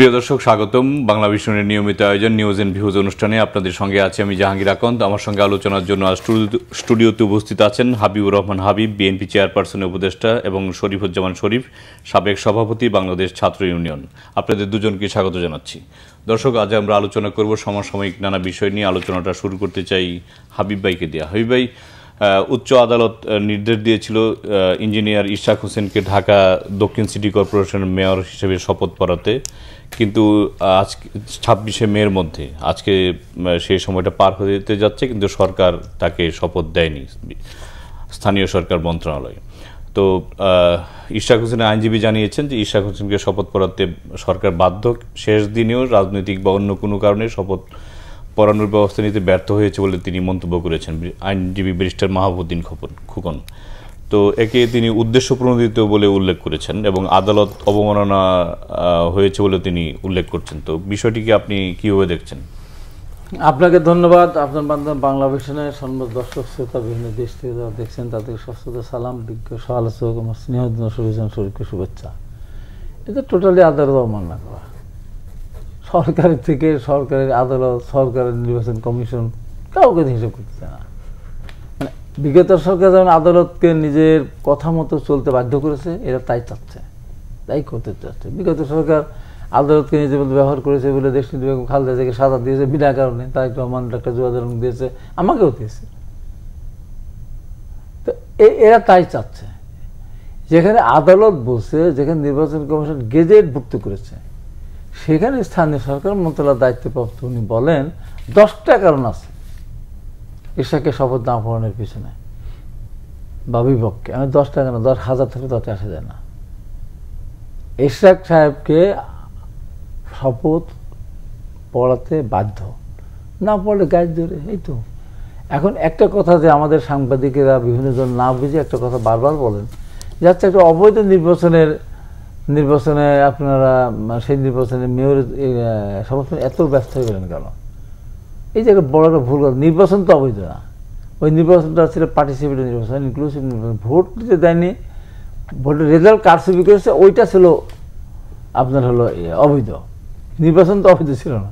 প্রিয় দর্শক, স্বাগতম বাংলা ভিশনের নিয়মিত আয়োজন নিউজ এন্ড ভিউজ অনুষ্ঠানে। আপনাদের সঙ্গে আছি আমি জাহাঙ্গীর আকন্দ। আমার সঙ্গে আলোচনার জন্য আজ স্টুডিওতে উপস্থিত আছেন হাবিবুর রহমান হাবিব, বিএনপি চেয়ারপারসনের উপদেষ্টা, এবং শরীফুজ্জামান শরীফ, সাবেক সভাপতি, বাংলাদেশ ছাত্র ইউনিয়ন। আপনাদের দুজনকে স্বাগত জানাচ্ছি। দর্শক, আজ আমরা আলোচনা করব সমসাময়িক নানা বিষয় নিয়ে। আলোচনাটা শুরু করতে চাই হাবিব ভাইকে দেয়া। হাবিব ভাই, উচ্চ আদালত নির্দেশ দিয়েছিল ইঞ্জিনিয়ার ইশরাক হোসেনকে ঢাকা দক্ষিণ সিটি কর্পোরেশনের মেয়র হিসেবে শপথ পড়াতে, কিন্তু আজ 26শে মের মধ্যে আজকে সেই সময়টা পার হতে যাচ্ছে, কিন্তু সরকার তাকে শপথ দেয়নি, স্থানীয় সরকার মন্ত্রণালয়। তো ইশরাক হোসেনের আইনজীবী জানিয়েছেন যে ইশরাক হোসেনকে শপথ পড়াতে সরকার বাধ্য, শেষ দিনেও রাজনৈতিক বা অন্য কোনো কারণে শপথ পড়ানোর ব্যবস্থা নিতে ব্যর্থ হয়েছে বলে তিনি মন্তব্য করেছেন, আইনজীবী ব্যারিস্টার মাহবুদ্দিন খোকন। তো একে তিনি উদ্দেশ্য প্রণোদিত বলে উল্লেখ করেছেন এবং আদালত অবমাননা হয়েছে বলে তিনি উল্লেখ করছেন। তো বিষয়টিকে আপনি কীভাবে দেখছেন? আপনাকে ধন্যবাদ। আপনার মাধ্যমে বাংলা ভিশনের দর্শক শ্রোতা বিভিন্ন দেশ থেকে যারা দেখছেন তাদেরকে সশ্রদ্ধ সালাম, বিজ্ঞ সমালোচক আমার স্নেহধন্য শরীফকে শুভেচ্ছা। এটা টোটালি আদালত অবমাননা করা। সরকারের থেকে সরকারের আদালত, সরকারের নির্বাচন কমিশন কাউকে হিসেব করতেছে না। মানে বিগত সরকার যেমন আদালতকে নিজের কথা মতো চলতে বাধ্য করেছে, এরা তাই চাচ্ছে, তাই করতে চাচ্ছে। বিগত সরকার আদালতকে নিজের মতো ব্যবহার করেছে বলে দেশনীতি বেগম খালেদা জিয়াকে সাজা দিয়েছে বিনা কারণে, তারেক রহমান একটা জুয়াদারণ দিয়েছে, আমাকেও দিয়েছে। তো এরা তাই চাচ্ছে। যেখানে আদালত বলছে, যেখানে নির্বাচন কমিশন গেজেটভুক্ত করেছে, সেখানে স্থানীয় সরকার মন্ত্রণালয়ের দায়িত্বপ্রাপ্ত উনি বলেন 10টা কারণ আছে ইশরাককে শপথ না পড়ানোর পিছনে বা বিপক্ষে। আমি 10টা কেন, 10,000 থেকে তাতে আসা যায় না। ইশরাক সাহেবকে শপথ পড়াতে বাধ্য, না পড়লে গায়ে ধরে। এই তো এখন একটা কথা যে আমাদের সাংবাদিকেরা বিভিন্ন জন না বুঝে একটা কথা বারবার বলেন, যাচ্ছে একটা অবৈধ নির্বাচনে আপনারা সেই নির্বাচনে মেয়র শপথ এত ব্যস্ত হয়ে গেলেন কেন? এই যে একটা বড় একটা ভুল কথা। নির্বাচন তো অবৈধ না, ওই নির্বাচনটা ছিল পার্টিসিপেটিভ নির্বাচন, ইনক্লুসিভ নির্বাচন। ভোট দিতে দেয়নি, ভোটের রেজাল্ট কারচুপি করেছে, ওইটা ছিল আপনার হলো অবৈধ। নির্বাচন তো অবৈধ ছিল না।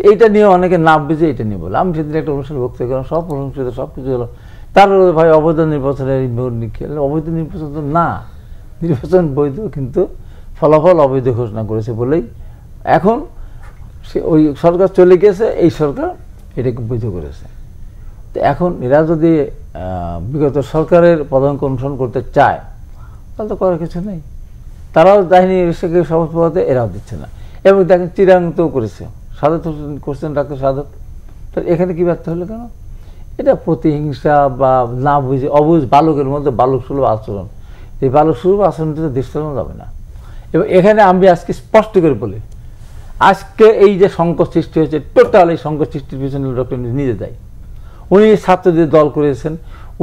এইটা নিয়ে অনেকে না বুঝে এটা নিয়ে বলে। আমি সেদিন একটা অনুষ্ঠানে বক্তব্য করলাম, সব প্রশংসিত সব কিছু হলো, তারপরে ভাই অবৈধ নির্বাচনের মেয়র নিচ্ছে। অবৈধ নির্বাচন তো না, নির্বাচন বৈধ, কিন্তু ফলাফল অবৈধ ঘোষণা করেছে বলেই এখন সে ওই সরকার চলে গেছে, এই সরকার এটাকে বৈধ করেছে। তো এখন এরা যদি বিগত সরকারের পদাঙ্ক অনুসরণ করতে চায় তাহলে তো করার কিছু নেই। তারাও যায়নি এসে শপথ পড়াতে, এরাও দিচ্ছে না। এবং দেখেন চিরাংতেও করেছে, সাদত হোসেন করছেন, ডাক্তার সাদত। তো এখানে কি ব্যর্থ হলো কেন? এটা প্রতিহিংসা বা না বুঝে অবুঝ বালকের মধ্যে বালক সুলভ আচরণ। এই বালক সুলভ আচরণটিতে দেশ চালানো যাবে না। এবং এখানে আমি আজকে স্পষ্ট করে বলি, আজকে এই যে সংকট সৃষ্টি হয়েছে, টোটাল এই সংকট সৃষ্টির পিছনে ডক্টর নিজে দেয়। উনি ছাত্রদের দল করেছেন,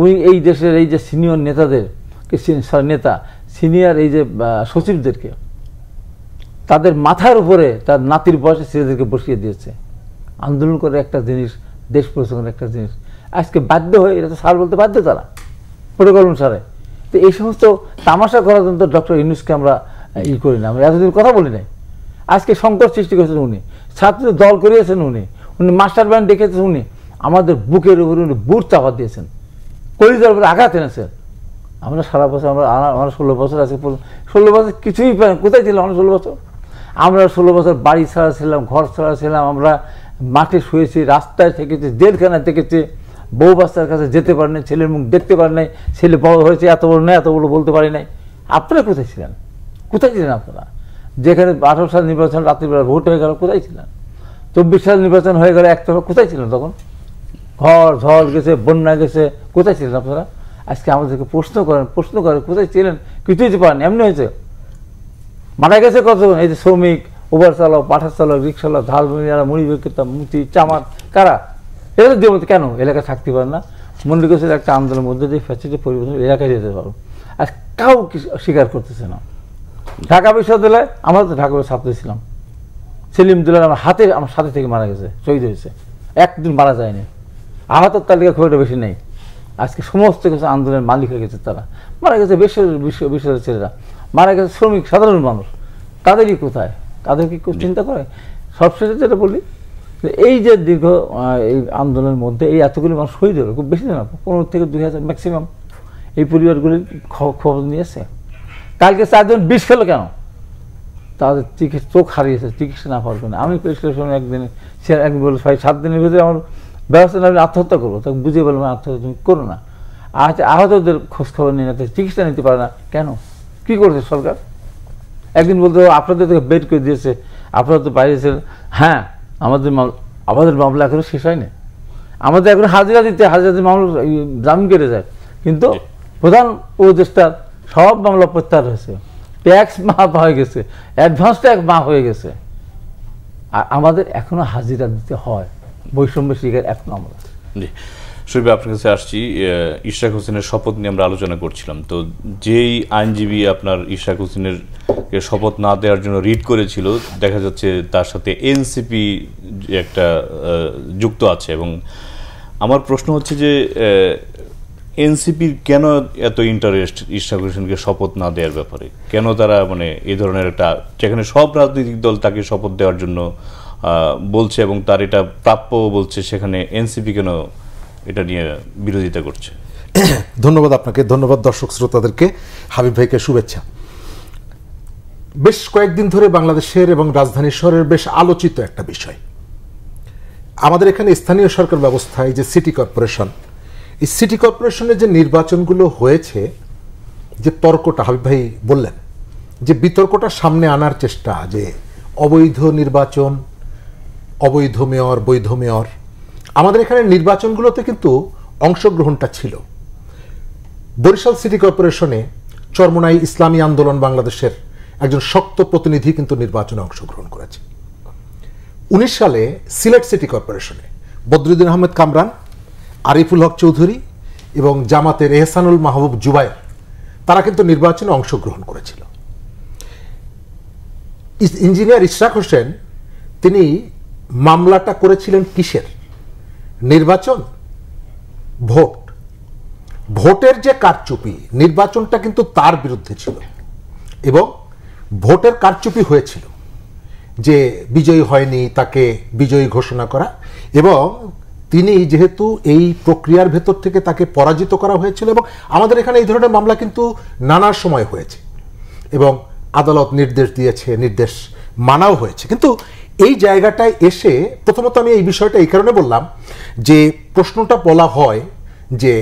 উনি এই দেশের এই যে সিনিয়র সিনিয়র এই যে সচিবদেরকে তাদের মাথার উপরে তার নাতির বয়সে ছেলেদেরকে বসিয়ে দিয়েছে। আন্দোলন করে একটা জিনিস, দেশ পরিচালনার একটা জিনিস, আজকে বাধ্য হয়ে এটা তো সার বলতে বাধ্য তারা প্রোটোকল অনুসারে। তো এই সমস্ত তামাশা করার জন্য ডক্টর ইউনূসকে আমরা করি না, আমরা এতদিন কথা বলি নাই। আজকে সংকট সৃষ্টি করেছেন উনি, ছাত্রদের দল করিয়েছেন উনি, মাস্টার প্ল্যান ডেকেছেন উনি, আমাদের বুকের উপরে উনি বুট চাপা দিয়েছেন, কলিজার উপরে আঘাত এনেছেন। আমরা সারা বছর আমরা 16 বছর আছে, 16 বছর কিছুই পাই, কোথায় ছিলাম আমরা 16 বছর? আমরা 16 বছর বাড়ি ছাড়া ছিলাম, ঘর ছাড়া ছিলাম, আমরা মাঠে শুয়েছি, রাস্তায় থেকেছি, জেলখানায় থেকেছি, বউ বাচ্চার কাছে যেতে পারি নাই, ছেলের মুখ দেখতে পারি নাই, ছেলে বড় হয়েছে এত বড় নয়, এত বড় বলতে পারি নাই। আপনারা কোথায় ছিলেন? কোথায় ছিলেন আপনারা? যেখানে 18 সাল নির্বাচন রাত্রিবেলা ভোট হয়ে গেল, কোথায় ছিলেন? 24 সাল নির্বাচন হয়ে গেল একটা, কোথায় ছিলেন তখন? ঘর ঝড় গেছে, বন্যা গেছে, কোথায় ছিলেন আপনারা? আজকে আমাদেরকে প্রশ্ন করেন কোথায় ছিলেন? কিছুই তো পারেন, এমনি হয়েছে। মারা গেছে কতজন? এই যে শ্রমিক, ওভার চালক, পাঠার চালক, রিক্সাওয়ালা, ঝাল মুড়ি বিক্রেতা, মুচি, চামার, কারা এরা দিয়ে মতো কেন এলাকায় থাকতে পারে না? মনে করছে একটা আন্দোলনের মধ্যে দিয়ে ফ্যাসিলিটি পরিবর্তন এলাকায় যেতে পারো, আর কাউ স্বীকার করতেছে না। ঢাকা বিশ্ববিদ্যালয়ে আমরা তো ঢাকা ছাত্র ছিলাম, সেলিম দুলাল আমার সাথে থেকে মারা গেছে, শহীদ হয়েছে, একদিন মারা যায়নি। আহতের তালিকা খুব একটা বেশি নেই। আজকে সমস্ত কিছু আন্দোলনের মালিক হয়ে গেছে, তারা মারা গেছে। বিশ্ববিদ্যালয়ের ছেলেরা মারা গেছে, শ্রমিক সাধারণ মানুষ, তাদেরই কোথায়? তাদেরকে কেউ চিন্তা করে? সবশেষে যেটা বলি, এই যে দীর্ঘ এই আন্দোলনের মধ্যে এই এতগুলি মানুষ শহীদ হলো, খুব বেশি না, 15 থেকে 2000 ম্যাক্সিমাম, এই পরিবারগুলির খবর নিয়েছে। কালকে 4 জন বিষ খেলো কেন? তাদের চোখ হারিয়েছে, চিকিৎসা না পাওয়ার জন্য। আমি একদিন বলে 7 দিনের ভিতরে আমার ব্যবস্থা না, আমি আত্মহত্যা করবো। তাকে বুঝিয়ে বললাম আত্মহত্যা তুমি করো না। আহতদের খোঁজ খবর নিয়ে না, চিকিৎসা নিতে পারে না কেন? কি করছে সরকার? একদিন বলতে আপনাদের থেকে বেড করে দিয়েছে, আপনারা তো বাইরেছেন। হ্যাঁ, আমাদের মামলা এখনো শেষ হয়নি, আমাদের এখন হাজিরা মামলা জামিন কেটে যায়, কিন্তু প্রধান উপদেষ্টার সব মামলা প্রত্যাহার হয়েছে, ট্যাক্স মাফ হয়ে গেছে, অ্যাডভান্স ট্যাক্স মাফ হয়ে গেছে। আর আমাদের এখনো হাজিরা দিতে হয়, বৈষম্য শিকার এখনো আমরা। শরীফ, আপনার কাছে আসছি। ইশরাক হোসেনের শপথ নিয়ে আমরা আলোচনা করছিলাম। তো যেই আইনজীবী আপনার ইশরাক হোসেনের শপথ না দেওয়ার জন্য রিট করেছিল, দেখা যাচ্ছে তার সাথে এনসিপি একটা যুক্ত আছে। এবং আমার প্রশ্ন হচ্ছে যে এনসিপির কেন এত ইন্টারেস্ট ইশরাক হোসেনকে শপথ না দেওয়ার ব্যাপারে? কেন তারা মানে এই ধরনের একটা, যেখানে সব রাজনৈতিক দল তাকে শপথ দেওয়ার জন্য বলছে এবং তার এটা প্রাপ্য বলছে, সেখানে এনসিপি কেন এটা নিয়ে বিরোধিতা করছে? ধন্যবাদ আপনাকে, ধন্যবাদ দর্শক শ্রোতাদেরকে, হাবিব ভাইকে শুভেচ্ছা। বেশ কয়েকদিন ধরে বাংলাদেশের এবং রাজধানী শহরের বেশ আলোচিত একটা বিষয়, আমাদের এখানে স্থানীয় সরকার ব্যবস্থায় যে সিটি কর্পোরেশন, এই সিটি কর্পোরেশনের যে নির্বাচনগুলো হয়েছে, যে তর্কটা হাবিব ভাই বললেন, যে বিতর্কটা সামনে আনার চেষ্টা, যে অবৈধ নির্বাচন, অবৈধ মেয়র, বৈধ মেয়র। আমাদের এখানে নির্বাচনগুলোতে কিন্তু অংশগ্রহণটা ছিল। বরিশাল সিটি কর্পোরেশনে চরমোনাই ইসলামী আন্দোলন বাংলাদেশের একজন শক্ত প্রতিনিধি কিন্তু নির্বাচনে অংশগ্রহণ করেছে। 19 সালে সিলেট সিটি কর্পোরেশনে বদরুদ্দিন আহমেদ কামরান, আরিফুল হক চৌধুরী এবং জামাতের এহসানুল মাহবুব জুবায়ের, তারা কিন্তু নির্বাচনে অংশগ্রহণ করেছিল। ইঞ্জিনিয়ার ইশরাক হোসেন তিনি মামলাটা করেছিলেন কিসের? নির্বাচন, ভোট। ভোটের যে কারচুপি, নির্বাচনটা কিন্তু তার বিরুদ্ধে ছিল এবং ভোটের কারচুপি হয়েছিল, যে বিজয়ী হয়নি তাকে বিজয়ী ঘোষণা করা, এবং তিনি যেহেতু এই প্রক্রিয়ার ভেতর থেকে তাকে পরাজিত করা হয়েছিল। এবং আমাদের এখানে এই ধরনের মামলা কিন্তু নানা সময় হয়েছে এবং আদালত নির্দেশ দিয়েছে, নির্দেশ মানাও হয়েছে। কিন্তু এই জায়গাটায় এসে প্রথমত আমি এই বিষয়টা এই কারণে বললাম যে প্রশ্নটা বলা হয় যে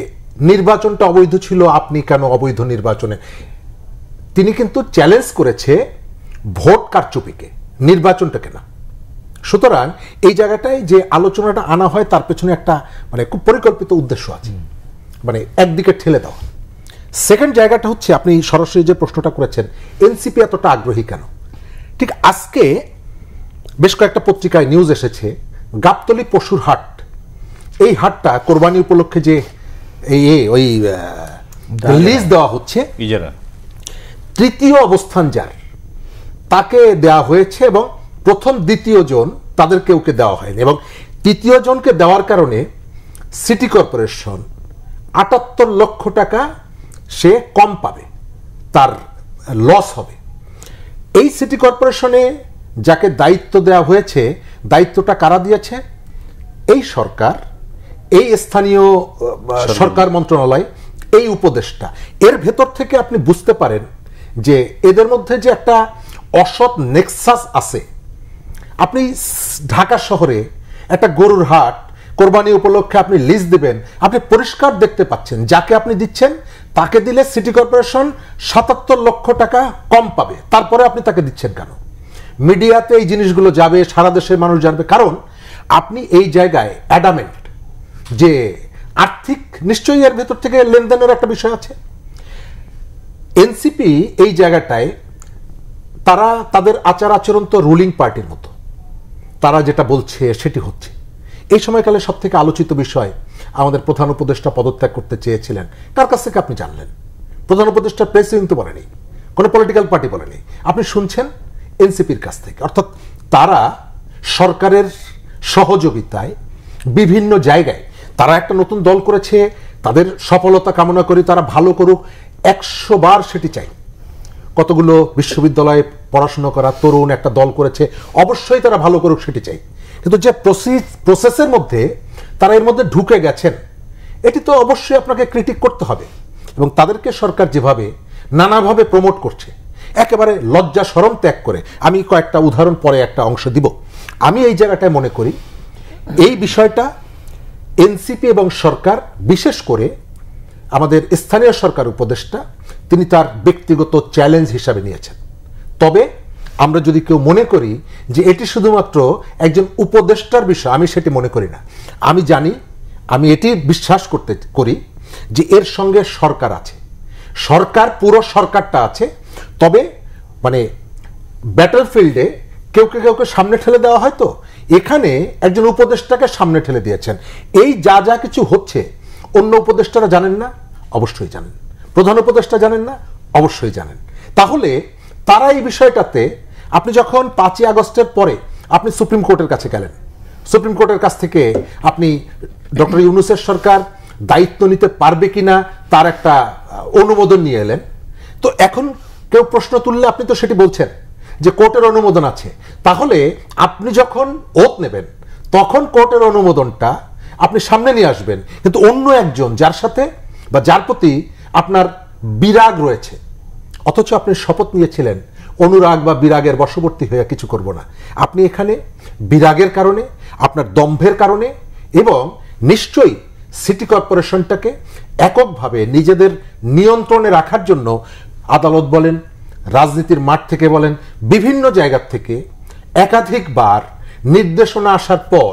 নির্বাচনটা অবৈধ ছিল, আপনি কেন অবৈধ নির্বাচনে? তিনি কিন্তু চ্যালেঞ্জ করেছে ভোট কারচুপিকে, নির্বাচনটাকে না। সুতরাং এই জায়গাটায় যে আলোচনাটা আনা হয় তার পেছনে একটা মানে খুব পরিকল্পিত উদ্দেশ্য আছে, মানে একদিকে ঠেলে দেওয়া। সেকেন্ড জায়গাটা হচ্ছে, আপনি সরাসরি যে প্রশ্নটা করেছেন, এনসিপি এতটা আগ্রহী কেন? ঠিক আজকে বেশ কয়েকটা পত্রিকায় নিউজ এসেছে, গাবতলী পশুর হাট, এই হাটটা কোরবানি উপলক্ষে যে ওই লিজ দেওয়া হচ্ছে, তৃতীয় অবস্থান যার তাকে দেওয়া হয়েছে এবং প্রথম দ্বিতীয় জন তাদের কেউকে দেওয়া হয়নি। এবং তৃতীয় জনকে দেওয়ার কারণে সিটি কর্পোরেশন ৭৮ লক্ষ টাকা সে কম পাবে, তার লস হবে। এই সিটি কর্পোরেশনে যাকে দায়িত্ব দেওয়া হয়েছে, দায়িত্বটা কারা দিয়েছে? এই সরকার, এই স্থানীয় সরকার মন্ত্রণালয়, এই উপদেষ্টা। এর ভেতর থেকে আপনি বুঝতে পারেন যে এদের মধ্যে যে একটা অসৎ নেক্সাস আছে। আপনি ঢাকা শহরে একটা গরুর হাট কোরবানি উপলক্ষে আপনি লিজ দিবেন, আপনি পরিষ্কার দেখতে পাচ্ছেন যাকে আপনি দিচ্ছেন তাকে দিলে সিটি কর্পোরেশন ৭৭ লক্ষ টাকা কম পাবে, তারপরে আপনি তাকে দিচ্ছেন কেন? মিডিয়াতে এই জিনিসগুলো যাবে, সারা দেশের মানুষ জানবে, কারণ আপনি এই জায়গায় অ্যাডামেন্ট যে আর্থিক, নিশ্চয়ই এর ভেতর থেকে লেনদেনের একটা বিষয় আছে। এনসিপি এই জায়গাটায় তারা তাদের আচার আচরণ তো রুলিং পার্টির মতো, তারা যেটা বলছে সেটি হচ্ছে। এই সময়কালে সব থেকে আলোচিত বিষয়, আমাদের প্রধান উপদেষ্টা পদত্যাগ করতে চেয়েছিলেন, কার কাছ থেকে আপনি জানলেন? প্রধান উপদেষ্টা প্রেসিডেন্ট তো বলেনি, কোনো পলিটিক্যাল পার্টি বলেনি, আপনি শুনছেন এনসিপির কাছ থেকে। অর্থাৎ তারা সরকারের সহযোগিতায় বিভিন্ন জায়গায়, তারা একটা নতুন দল করেছে, তাদের সফলতা কামনা করি, তারা ভালো করুক, 100 বার সেটি চাই। কতগুলো বিশ্ববিদ্যালয়ে পড়াশোনা করা তরুণ একটা দল করেছে, অবশ্যই তারা ভালো করুক সেটি চাই, কিন্তু যে প্রসেসের মধ্যে তারা এর মধ্যে ঢুকে গেছেন এটি তো অবশ্যই আপনাকে ক্রিটিক করতে হবে। এবং তাদেরকে সরকার যেভাবে নানাভাবে প্রমোট করছে, একেবারে লজ্জা শরম ত্যাগ করে, আমি কয়েকটা উদাহরণ পরে একটা অংশ দিব। আমি এই জায়গাটায় মনে করি এই বিষয়টা এনসিপি এবং সরকার, বিশেষ করে আমাদের স্থানীয় সরকার উপদেষ্টা, তিনি তার ব্যক্তিগত চ্যালেঞ্জ হিসাবে নিয়েছেন। তবে আমরা যদি কেউ মনে করি যে এটি শুধুমাত্র একজন উপদেষ্টার বিষয়, আমি সেটি মনে করি না। আমি জানি, আমি এটি বিশ্বাস করি যে এর সঙ্গে সরকার আছে, সরকার, পুরো সরকারটা আছে। তবে মানে ব্যাটলফিল্ডে কেউকে সামনে ঠেলে দেওয়া হয়, তো এখানে একজন উপদেষ্টাকে সামনে ঠেলে দিয়েছেন। এই যা কিছু হচ্ছে অন্য উপদেষ্টারা জানেন না? অবশ্যই জানেন। প্রধান উপদেষ্টা জানেন না? অবশ্যই জানেন। তাহলে তারা এই বিষয়টাতে, আপনি যখন 5ই আগস্টের পরে আপনি সুপ্রিম কোর্টের কাছে গেলেন, সুপ্রিম কোর্টের কাছ থেকে আপনি ডক্টর ইউনূসের সরকার দায়িত্ব নিতে পারবে কিনা তার একটা অনুমোদন নিয়ে এলেন। তো এখন কেউ প্রশ্ন তুললে আপনি তো সেটি বলছেন যে কোর্টের অনুমোদন আছে। তাহলে আপনি যখন ওত নেবেন তখন কোর্টের অনুমোদনটা আপনি সামনে নিয়ে আসবেন, কিন্তু অন্য একজন যার সাথে বা যার প্রতি আপনার বিরাগ রয়েছে, অথচ আপনি শপথ নিয়েছিলেন অনুরাগ বা বিরাগের বশবর্তী হয়ে কিছু করব না। আপনি এখানে বিরাগের কারণে, আপনার দম্ভের কারণে, এবং নিশ্চয়ই সিটি কর্পোরেশনটাকে এককভাবে নিজেদের নিয়ন্ত্রণে রাখার জন্য আদালত বলেন, রাজনীতির মাঠ থেকে বলেন, বিভিন্ন জায়গা থেকে একাধিকবার নির্দেশনা আসার পর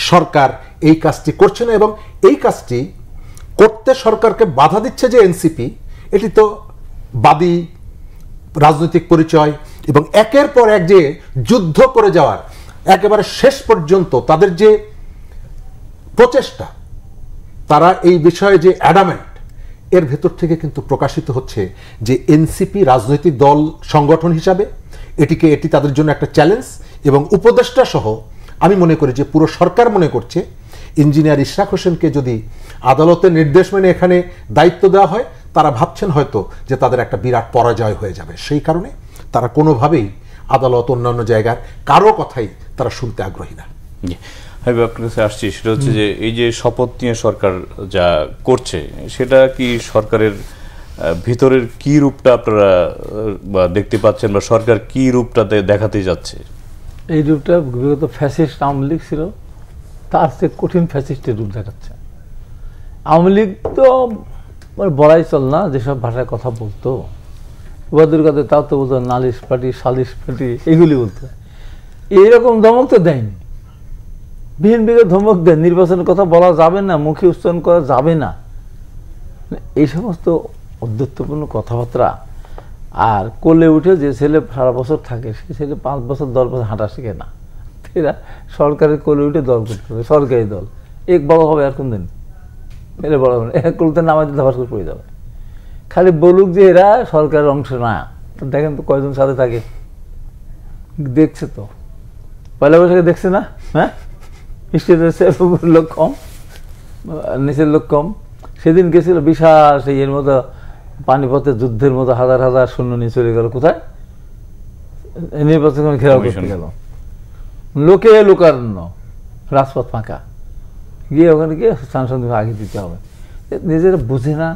সরকার এই কাজটি করছে না। এবং এই কাজটি করতে সরকারকে বাধা দিচ্ছে যে এনসিপি, এটি তো বাদী রাজনৈতিক পরিচয় এবং একের পর এক যে যুদ্ধ করে যাওয়ার একেবারে শেষ পর্যন্ত তাদের যে প্রচেষ্টা, তারা এই বিষয়ে যে অ্যাডামেন্ট, এর ভেতর থেকে কিন্তু প্রকাশিত হচ্ছে যে এনসিপি রাজনৈতিক দল সংগঠন হিসাবে এটি তাদের জন্য একটা চ্যালেঞ্জ। এবং উপদেষ্টা সহ আমি মনে করি যে পুরো সরকার মনে করছে ইঞ্জিনিয়ার ইশরাক হোসেনকে যদি আদালতের নির্দেশ মেনে এখানে দায়িত্ব দেওয়া হয়, তারা ভাবছেন হয়তো যে তাদের একটা বিরাট পরাজয় হয়ে যাবে। সেই কারণে তারা কোনোভাবেই আদালত, অন্যান্য জায়গার কারো কথাই তারা শুনতে আগ্রহী না। আমি আপনার কাছে আসছি, সেটা হচ্ছে যে এই যে শপথ নিয়ে সরকার যা করছে, সেটা কি সরকারের ভিতরের কি রূপটা আপনারা দেখতে পাচ্ছেন, বা সরকার কি রূপটাতে দেখাতে যাচ্ছে? এই রূপটা বিগত ফ্যাসিস্ট আওয়ামী লীগ ছিল, তার চেয়ে কঠিন ফ্যাসিস্টের রূপ দেখাচ্ছে। আওয়ামী লীগ তো বলাই চল না, যেসব ভাষায় কথা বলতো ওদের কাছে, তাও তো বলতো নালিশ পার্টি, সালিশ পার্টি, এগুলি বলতো। এইরকম ধমক তো দেয়নি। বিএনপিকে ধমক দেয়, নির্বাচনের কথা বলা যাবে না, মুখে উচ্চারণ করা যাবে না, এই সমস্ত অদ্যত্বপূর্ণ কথাবার্তা। আর কোলে উঠে যে ছেলে সারা বছর থাকে, সে ছেলে 5 বছর 10 বছর হাঁটা শিখে না। এরা সরকারের কোলে উঠে দল করতে হবে, সরকারি দল। এক বড় হবে আর কোন দিন এরা বড় হবে, এক কোলতে নামাই ধাবাস করে পড়ে যাবে। খালি বলুক যে এরা সরকারের অংশ না। দেখেন তো কয়জন সাথে থাকে, দেখছে তো, পয়লা বৈশাখে দেখছে না? হ্যাঁ, স্টেজের লোক কম, নিচের লোক কম। সেদিন গেছিল বিশাল সেই এর মতো পানিপথের যুদ্ধের মতো হাজার হাজার সৈন্য নিয়ে চলে গেল কোথায়? নির্বাচন ঘেরাও করতে গেল, লোকে লোকারণ্য, রাজপথ ফাঁকা, গিয়ে ওখানে গিয়ে সাংসদ আগে দিতে হবে। নিজেরা বুঝে না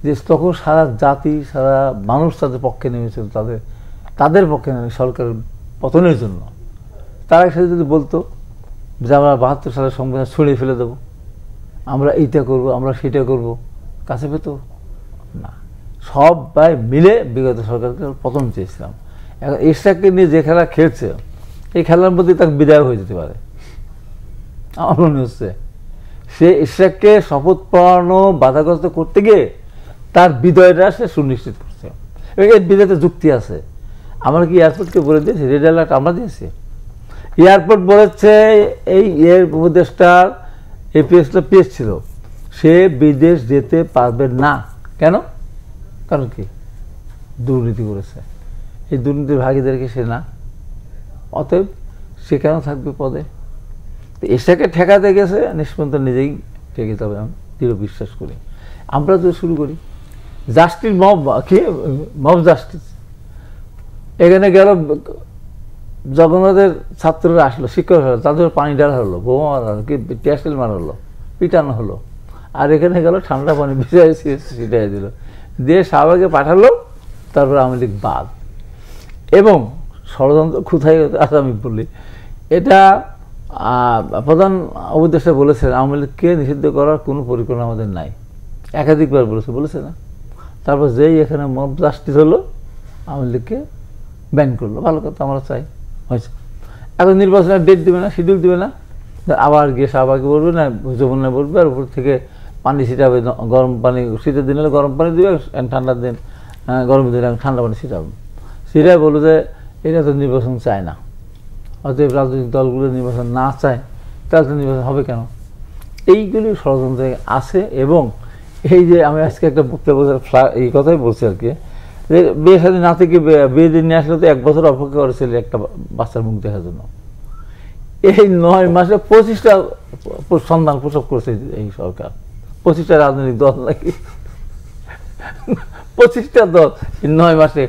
যে তখন সারা জাতি, সারা মানুষ তাদের পক্ষে নেমেছিল, তাদের পক্ষে নেমে সরকারের পতনের জন্য। তারা সাথে যদি বলতো যে আমরা 72 সালের সংবিধান ছড়িয়ে ফেলে দেবো, আমরা এইটা করব, আমরা সেটা করব, কাছে পেত না। সবাই মিলে বিগত সরকারকে পতন চেয়েছিলাম। এখন এরশাদকে নিয়ে যে খেলা খেলছে, এই খেলার প্রতি তাকে বিদায় হয়ে যেতে পারে। আমার মনে হচ্ছে সে এরশাদকে শপথ পড়ানো বাধাগ্রস্ত করতে গিয়ে তার বিদায়টা সে সুনিশ্চিত করছে। এর বিদায়তে যুক্তি আছে। আমরা কি এয়ারপোর্টকে বলে দিয়েছি রেড অ্যালার্ট? আমরা দিয়েছি। এয়ারপোর্ট বলেছে এই এর উপদেষ্টার এপিএসটা পেশ ছিল, সে বিদেশ যেতে পারবে না। কেন? কারণ কি? দুর্নীতি করেছে। এই দুর্নীতির ভাগীদারকে সে না, অতএব সে কেন থাকবে পদে? এটাকে ঠেকাতে গেছে, নিষ্পন্ত নিজেই ঠেকে যাবে, আমি দৃঢ় বিশ্বাস করি। আমরা তো শুরু করি জাস্টিস মব, কি মব জাস্টিস, এখানে গেল জগন্নাথের ছাত্ররা আসলো, শিক্ষক হলো, তাদের পানি ঢালা হলো, বোমা মারা হলো, কি টেস্টেল মারা হলো, পিটানো হলো। আর এখানে গেল ঠান্ডা পানি ভিজাই ছিটাই দিল, দিয়ে শাহবাগে পাঠালো, তারপর আওয়ামী লীগ বাদ। এবং ষড়যন্ত্র কোথায় আছে আমি বলি, এটা প্রধান উপদেষ্টা বলেছেন আওয়ামী লীগকে নিষিদ্ধ করার কোনো পরিকল্পনা আমাদের নাই, একাধিকবার বলেছে না। তারপর যেই এখানে মব জাস্টিস হলো, আওয়ামী লীগকে ব্যান করলো, ভালো কথা, আমরা চাই, হয়েছে। এখন নির্বাচনের ডেট দেবে না, শিডিউল দেবে না, আবার গিয়ে শাহবাগে বলবে না, যমুনায় বলবে, আর উপর থেকে পানি ছিটাবে, গরম পানি, শীতের দিন হলে গরম পানি দেবে, ঠান্ডার দিন গরমের দিন ঠান্ডা পানি ছিটাবে। সেটাই বলো যে এটা তো নির্বাচন চায় না, অতএব রাজনৈতিক দলগুলো নির্বাচন না চায়, তাহলে তো নির্বাচন হবে কেন? এইগুলি ষড়যন্ত্র আছে। এবং এই যে আমি আজকে একটা বক্তব্য এই কথাই বলছি আর কি, যে বিয়ে সাথে না থেকে বিয়ে দিন নিয়ে আসলে তো 1 বছর অপেক্ষা করেছিল একটা বাচ্চার মুখ দেখার জন্য। এই 9 মাসে 25টা সন্তান প্রসব করেছে এই সরকার, 25টা রাজনৈতিক দল নাকি, 25টা দল 9 মাসে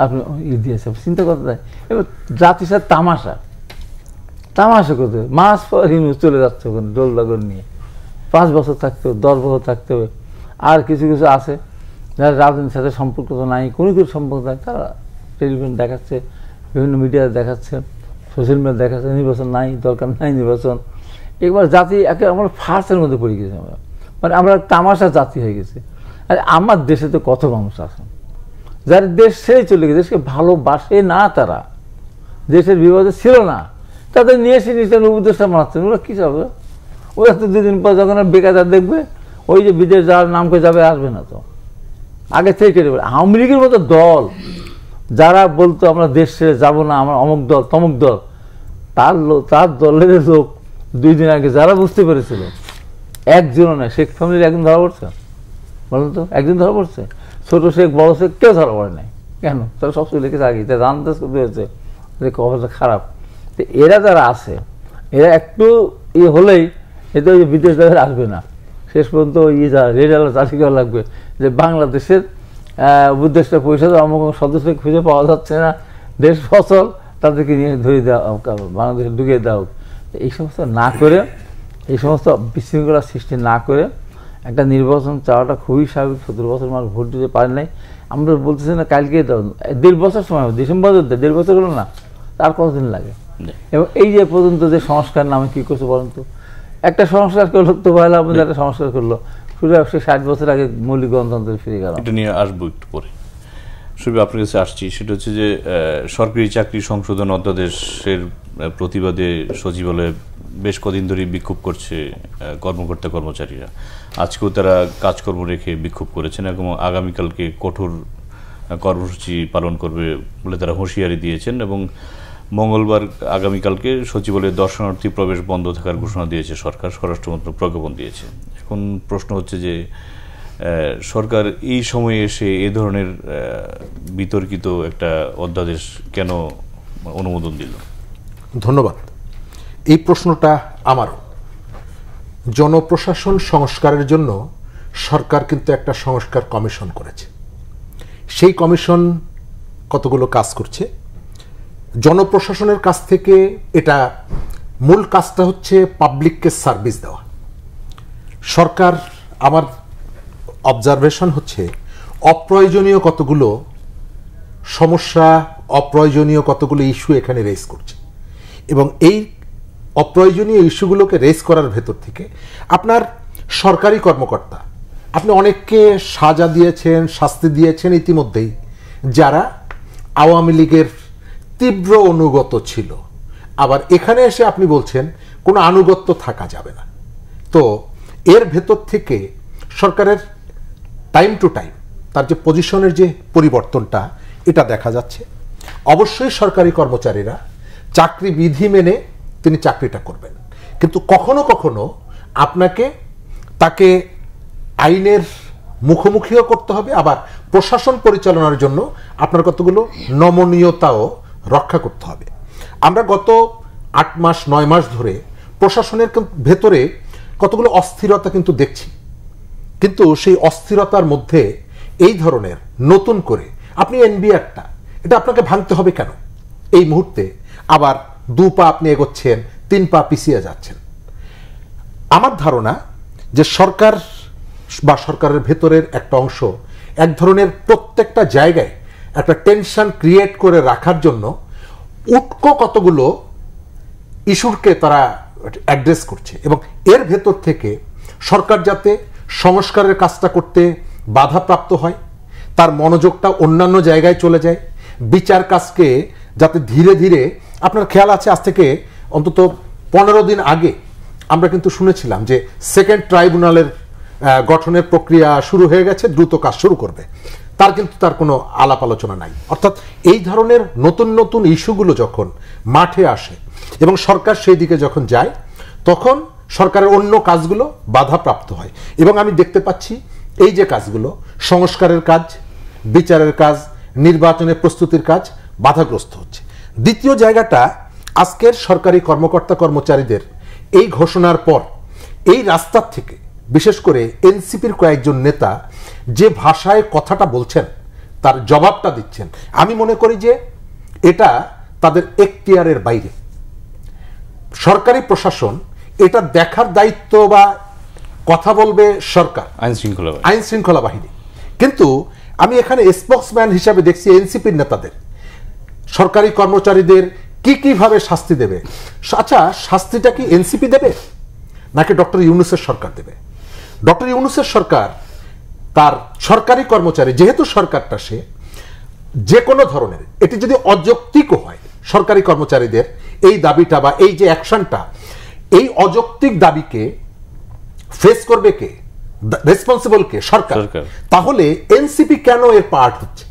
আপনি দিয়েছে, চিন্তা করতে যায়। এবার জাতির সাথে তামাশা করতে হবে, মাস পর হিন্দু চলে যাচ্ছে ওখানে ডোল লগন নিয়ে, 5 বছর থাকতে হবে, 10 বছর থাকতে হবে। আর কিছু কিছু আছে যারা রাজনীতির সাথে সম্পর্ক তো নাই, কোনো কিছু সম্পর্ক নাই, তারা টেলিভিশন দেখাচ্ছে, বিভিন্ন মিডিয়াতে দেখাচ্ছে, সোশ্যাল মিডিয়া দেখাচ্ছে, নির্বাচন নাই, দরকার নাই নির্বাচন। একবার জাতি একে আমরা ফার্সের মধ্যে পড়ে গেছি, আমরা মানে আমরা তামাশা জাতি হয়ে গেছি। আর আমার দেশে তো কত মানুষ আছে যারা দেশ ছেড়ে চলে গেছে, দেশকে ভালোবাসে না, তারা দেশের বিপদে ছিল না, তাদের নিয়ে এসে নিজের উপদেষ্টা বানাচ্ছেন। ওরা কী চাবে? ওরা তো 2 দিন পর যখন বেকার দেখবে, ওই যে বিদেশ যাওয়ার নাম করে যাবে, আসবে না তো, আগে থেকে কেটে পড়ে। আওয়ামী লীগের মতো দল যারা বলতো আমরা দেশ ছেড়ে যাবো না, আমরা অমুক দল তমুক দল, তার দলের লোক 2 দিন আগে যারা বুঝতে পেরেছিল, একজনও নয়। শেখ ফ্যামিলির একজন ধরা পড়ছে, বলুন তো, একজন ধরা পড়ছে? ছোট শেখ বড় শেখ কেউ ধরা পড়ে নাই, কেন? তারা সবসময় লিখেছে আগে, তারা জানতে হয়েছে যে অবস্থা খারাপ। তো এরা যারা আছে, এরা একটু হলেই এতে ওই বিদেশ যাবে, আসবে না, শেষ পর্যন্ত রেড অ্যালার্ট জারি করা লাগবে যে বাংলাদেশের উপদেষ্টা পরিষদের অমুক সদস্য খুঁজে পাওয়া যাচ্ছে না, দেশ ফসল, তাদেরকে নিয়ে ধরে দেওয়া, বাংলাদেশে ঢুকিয়ে দেওয়া হোক। এই সমস্ত না করে, এই সমস্ত বিশৃঙ্খলা সৃষ্টি না করে একটা নির্বাচন চাওয়াটা খুবই স্বাভাবিক। 17 বছর মানুষ ভোট দিতে পারে নাই, আমরা বলতেছি না কালকে দাও, 1.5 বছর সময়, ডিসেম্বর 1.5 বছর হলো না, তার কতদিন লাগে? এবং এই যে পর্যন্ত যে সংস্কার নামে কী করছে বলুন তো, একটা সংস্কার করলো তো ভালো, আপনি একটা সংস্কার করলো, শুরু সে 60 বছর আগে মৌলিক গণতন্ত্রে ফিরে গেল। এটা নিয়ে আসবো একটু পরে। শুধু আপনার কাছে আসছি, সেটা হচ্ছে যে সরকারি চাকরি সংশোধন অধ্যাদেশের প্রতিবাদে সচিবালয়ে বেশ কদিন ধরেই বিক্ষোভ করছে কর্মকর্তা কর্মচারীরা। আজকেও তারা কাজকর্ম রেখে বিক্ষোভ করেছেন এবং আগামীকালকে কঠোর কর্মসূচি পালন করবে বলে তারা হুঁশিয়ারি দিয়েছেন। এবং মঙ্গলবার আগামীকালকে সচিবালয়ে দর্শনার্থী প্রবেশ বন্ধ থাকার ঘোষণা দিয়েছে সরকার, স্বরাষ্ট্র মন্ত্রক প্রজ্ঞাপন দিয়েছে। এখন প্রশ্ন হচ্ছে যে সরকার এই সময়ে এসে এ ধরনের বিতর্কিত একটা অধ্যাদেশ কেন অনুমোদন দিল? ধন্যবাদ। এই প্রশ্নটা আমারও। জনপ্রশাসন সংস্কারের জন্য সরকার কিন্তু একটা সংস্কার কমিশন করেছে। সেই কমিশন কতগুলো কাজ করছে। জনপ্রশাসনের কাছ থেকে এটা মূল কাজটা হচ্ছে পাবলিককে সার্ভিস দেওয়া। সরকার, আমার অবজারভেশন হচ্ছে, অপ্রয়োজনীয় কতগুলো সমস্যা, অপ্রয়োজনীয় কতগুলো ইস্যু এখানে রেজ করছে। এবং এই অপ্রয়োজনীয় ইস্যুগুলোকে রেজ করার ভেতর থেকে আপনার সরকারি কর্মকর্তা, আপনি অনেককে সাজা দিয়েছেন, শাস্তি দিয়েছেন ইতিমধ্যেই, যারা আওয়ামী লীগের তীব্র অনুগত ছিল। আবার এখানে এসে আপনি বলছেন কোনো আনুগত্য থাকা যাবে না। তো এর ভেতর থেকে সরকারের টাইম টু টাইম তার যে পজিশনের যে পরিবর্তনটা, এটা দেখা যাচ্ছে। অবশ্যই সরকারি কর্মচারীরা চাকরি বিধি মেনে তিনি চাকরিটা করবেন, কিন্তু কখনো কখনো আপনাকে তাকে আইনের মুখোমুখিও করতে হবে, আবার প্রশাসন পরিচালনার জন্য আপনার কতগুলো নমনীয়তাও রক্ষা করতে হবে। আমরা গত 8 মাস 9 মাস ধরে প্রশাসনের ভেতরে কতগুলো অস্থিরতা কিন্তু দেখছি, কিন্তু সেই অস্থিরতার মধ্যে এই ধরনের নতুন করে আপনি এনবিআরটা, এটা আপনাকে ভাঙতে হবে কেন? এই মুহূর্তে আবার 2 পা আপনি এগোচ্ছেন, 3 পা পিছিয়ে যাচ্ছেন। আমার ধারণা যে সরকার বা সরকারের ভেতরের একটা অংশ এক ধরনের প্রত্যেকটা জায়গায় একটা টেনশন ক্রিয়েট করে রাখার জন্য উটকো কতগুলো ইস্যুকে তারা অ্যাড্রেস করছে, এবং এর ভেতর থেকে সরকার যাতে সংস্কারের কাজটা করতে বাধাপ্রাপ্ত হয়, তার মনোযোগটা অন্যান্য জায়গায় চলে যায়, বিচার কাজকে যাতে ধীরে ধীরে, আপনার খেয়াল আছে আজ থেকে অন্তত 15 দিন আগে আমরা কিন্তু শুনেছিলাম যে সেকেন্ড ট্রাইব্যুনালের গঠনের প্রক্রিয়া শুরু হয়ে গেছে, দ্রুত কাজ শুরু করবে, তার কোনো আলাপ আলোচনা নাই। অর্থাৎ এই ধরনের নতুন নতুন ইস্যুগুলো যখন মাঠে আসে এবং সরকার সেই দিকে যখন যায়, তখন সরকারের অন্য কাজগুলো বাধাপ্রাপ্ত হয়। এবং আমি দেখতে পাচ্ছি এই যে কাজগুলো, সংস্কারের কাজ, বিচারের কাজ, নির্বাচনের প্রস্তুতির কাজ বাধাগ্রস্ত হচ্ছে। দ্বিতীয় জায়গাটা, আজকের সরকারি কর্মকর্তা কর্মচারীদের এই ঘোষণার পর এই রাস্তার থেকে বিশেষ করে এনসিপির কয়েকজন নেতা যে ভাষায় কথাটা বলছেন, তার জবাবটা দিচ্ছেন, আমি মনে করি যে এটা তাদের এখতিয়ারের বাইরে। সরকারি প্রশাসন এটা দেখার দায়িত্ব, বা কথা বলবে সরকার, আইন শৃঙ্খলা বাহিনী। কিন্তু আমি এখানে স্পোক্সম্যান হিসাবে দেখছি এনসিপির নেতাদের সরকারি কর্মচারীদের কিভাবে শাস্তি দেবে। আচ্ছা, শাস্তিটা কি এনসিপি দেবে নাকি ডক্টর ইউনূসের সরকার দেবে? ডক্টর ইউনূসের সরকার তার সরকারি কর্মচারী, যেহেতু সরকারটা সে যে কোনো ধরনের, এটি যদি অযৌক্তিকও হয় সরকারি কর্মচারীদের এই দাবিটা বা এই যে অ্যাকশনটা, এই অযৌক্তিক দাবিকে ফেস করবে কে? রেসপন্সিবল কে? সরকার। তাহলে এনসিপি কেন এর পার্ট হচ্ছে?